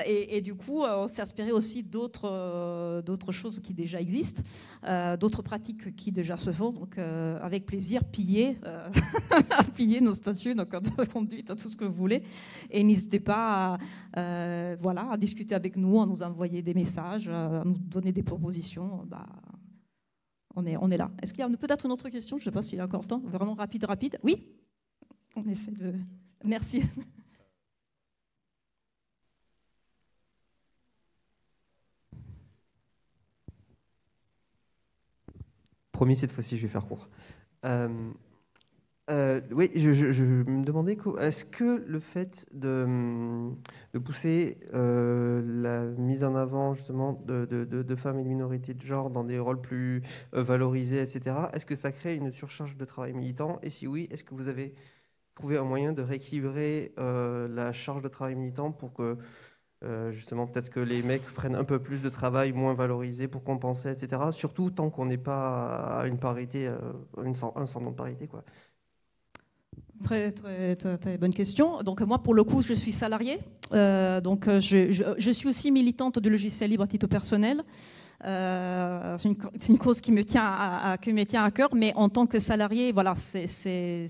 Et du coup, on s'est inspiré aussi d'autres choses qui déjà existent, d'autres pratiques qui déjà se font. Donc, avec plaisir, piller nos statuts, nos codes de conduite, tout ce que vous voulez. Et n'hésitez pas à discuter avec nous, à nous envoyer des messages, à nous donner des propositions. On est là. Est-ce qu'il y a peut-être une autre question? Je ne sais pas s'il y a encore le temps. Vraiment rapide. Oui? On essaie de... Merci. Promis, cette fois-ci, je vais faire court. Oui, je me demandais, est-ce que le fait de pousser la mise en avant justement de femmes et de minorités de genre dans des rôles plus valorisés, etc., est-ce que ça crée une surcharge de travail militant? Et si oui, est-ce que vous avez trouvé un moyen de rééquilibrer la charge de travail militant pour que justement peut-être que les mecs prennent un peu plus de travail moins valorisé pour compenser, etc., surtout tant qu'on n'est pas à une parité, un semblant de parité, quoi. Très bonne question. Donc moi, pour le coup, je suis salariée. Je suis aussi militante du logiciel libre à titre personnel. C'est une cause qui me tient à cœur, mais en tant que salarié, voilà, c'est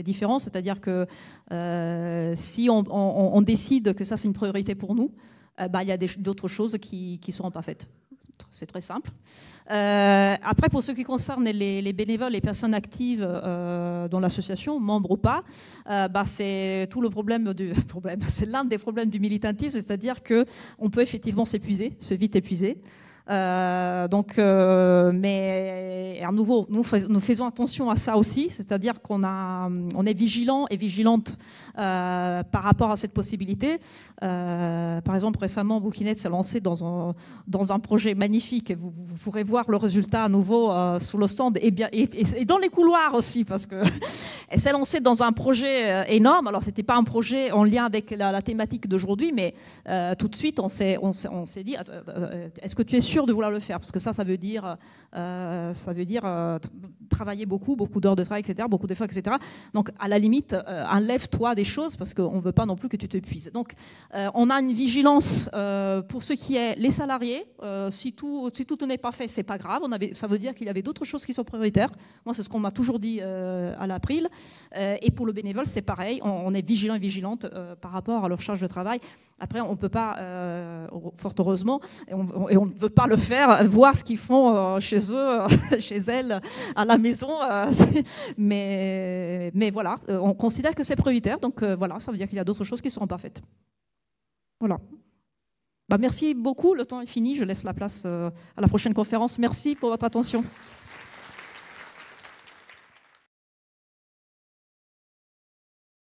différent. C'est-à-dire que si on décide que ça, c'est une priorité pour nous, il y a d'autres choses qui ne seront pas faites. C'est très simple. Après, pour ce qui concerne les bénévoles, les personnes actives dans l'association, membres ou pas, c'est tout le problème c'est l'un des problèmes du militantisme, c'est-à-dire qu'on peut effectivement se vite épuiser. Mais à nouveau, nous faisons attention à ça aussi, c'est-à-dire qu'on est vigilant et vigilante par rapport à cette possibilité. Par exemple, récemment, Bookinet s'est lancé dans un projet magnifique, et vous pourrez voir le résultat à nouveau sous le stand et dans les couloirs aussi, parce que elle s'est lancée dans un projet énorme. Alors, c'était pas un projet en lien avec la thématique d'aujourd'hui, mais tout de suite, on s'est dit, est-ce que tu es sûr de vouloir le faire? Parce que ça veut dire travailler beaucoup d'heures de travail, etc., beaucoup d'efforts, etc. Donc, à la limite, enlève-toi des choses, parce qu'on ne veut pas non plus que tu t'épuises. Donc, on a une vigilance pour ce qui est les salariés. Si tout n'est pas fait, c'est pas grave. Ça veut dire qu'il y avait d'autres choses qui sont prioritaires. Moi, c'est ce qu'on m'a toujours dit à l'April. Et pour le bénévole, c'est pareil. On est vigilant et vigilante par rapport à leur charge de travail. Après, on ne peut pas, fort heureusement, et on ne veut pas le faire, voir ce qu'ils font chez eux, chez elles, à la maison. Mais voilà, on considère que c'est prioritaire. Donc voilà, ça veut dire qu'il y a d'autres choses qui ne seront pas faites. Voilà. Merci beaucoup. Le temps est fini. Je laisse la place à la prochaine conférence. Merci pour votre attention.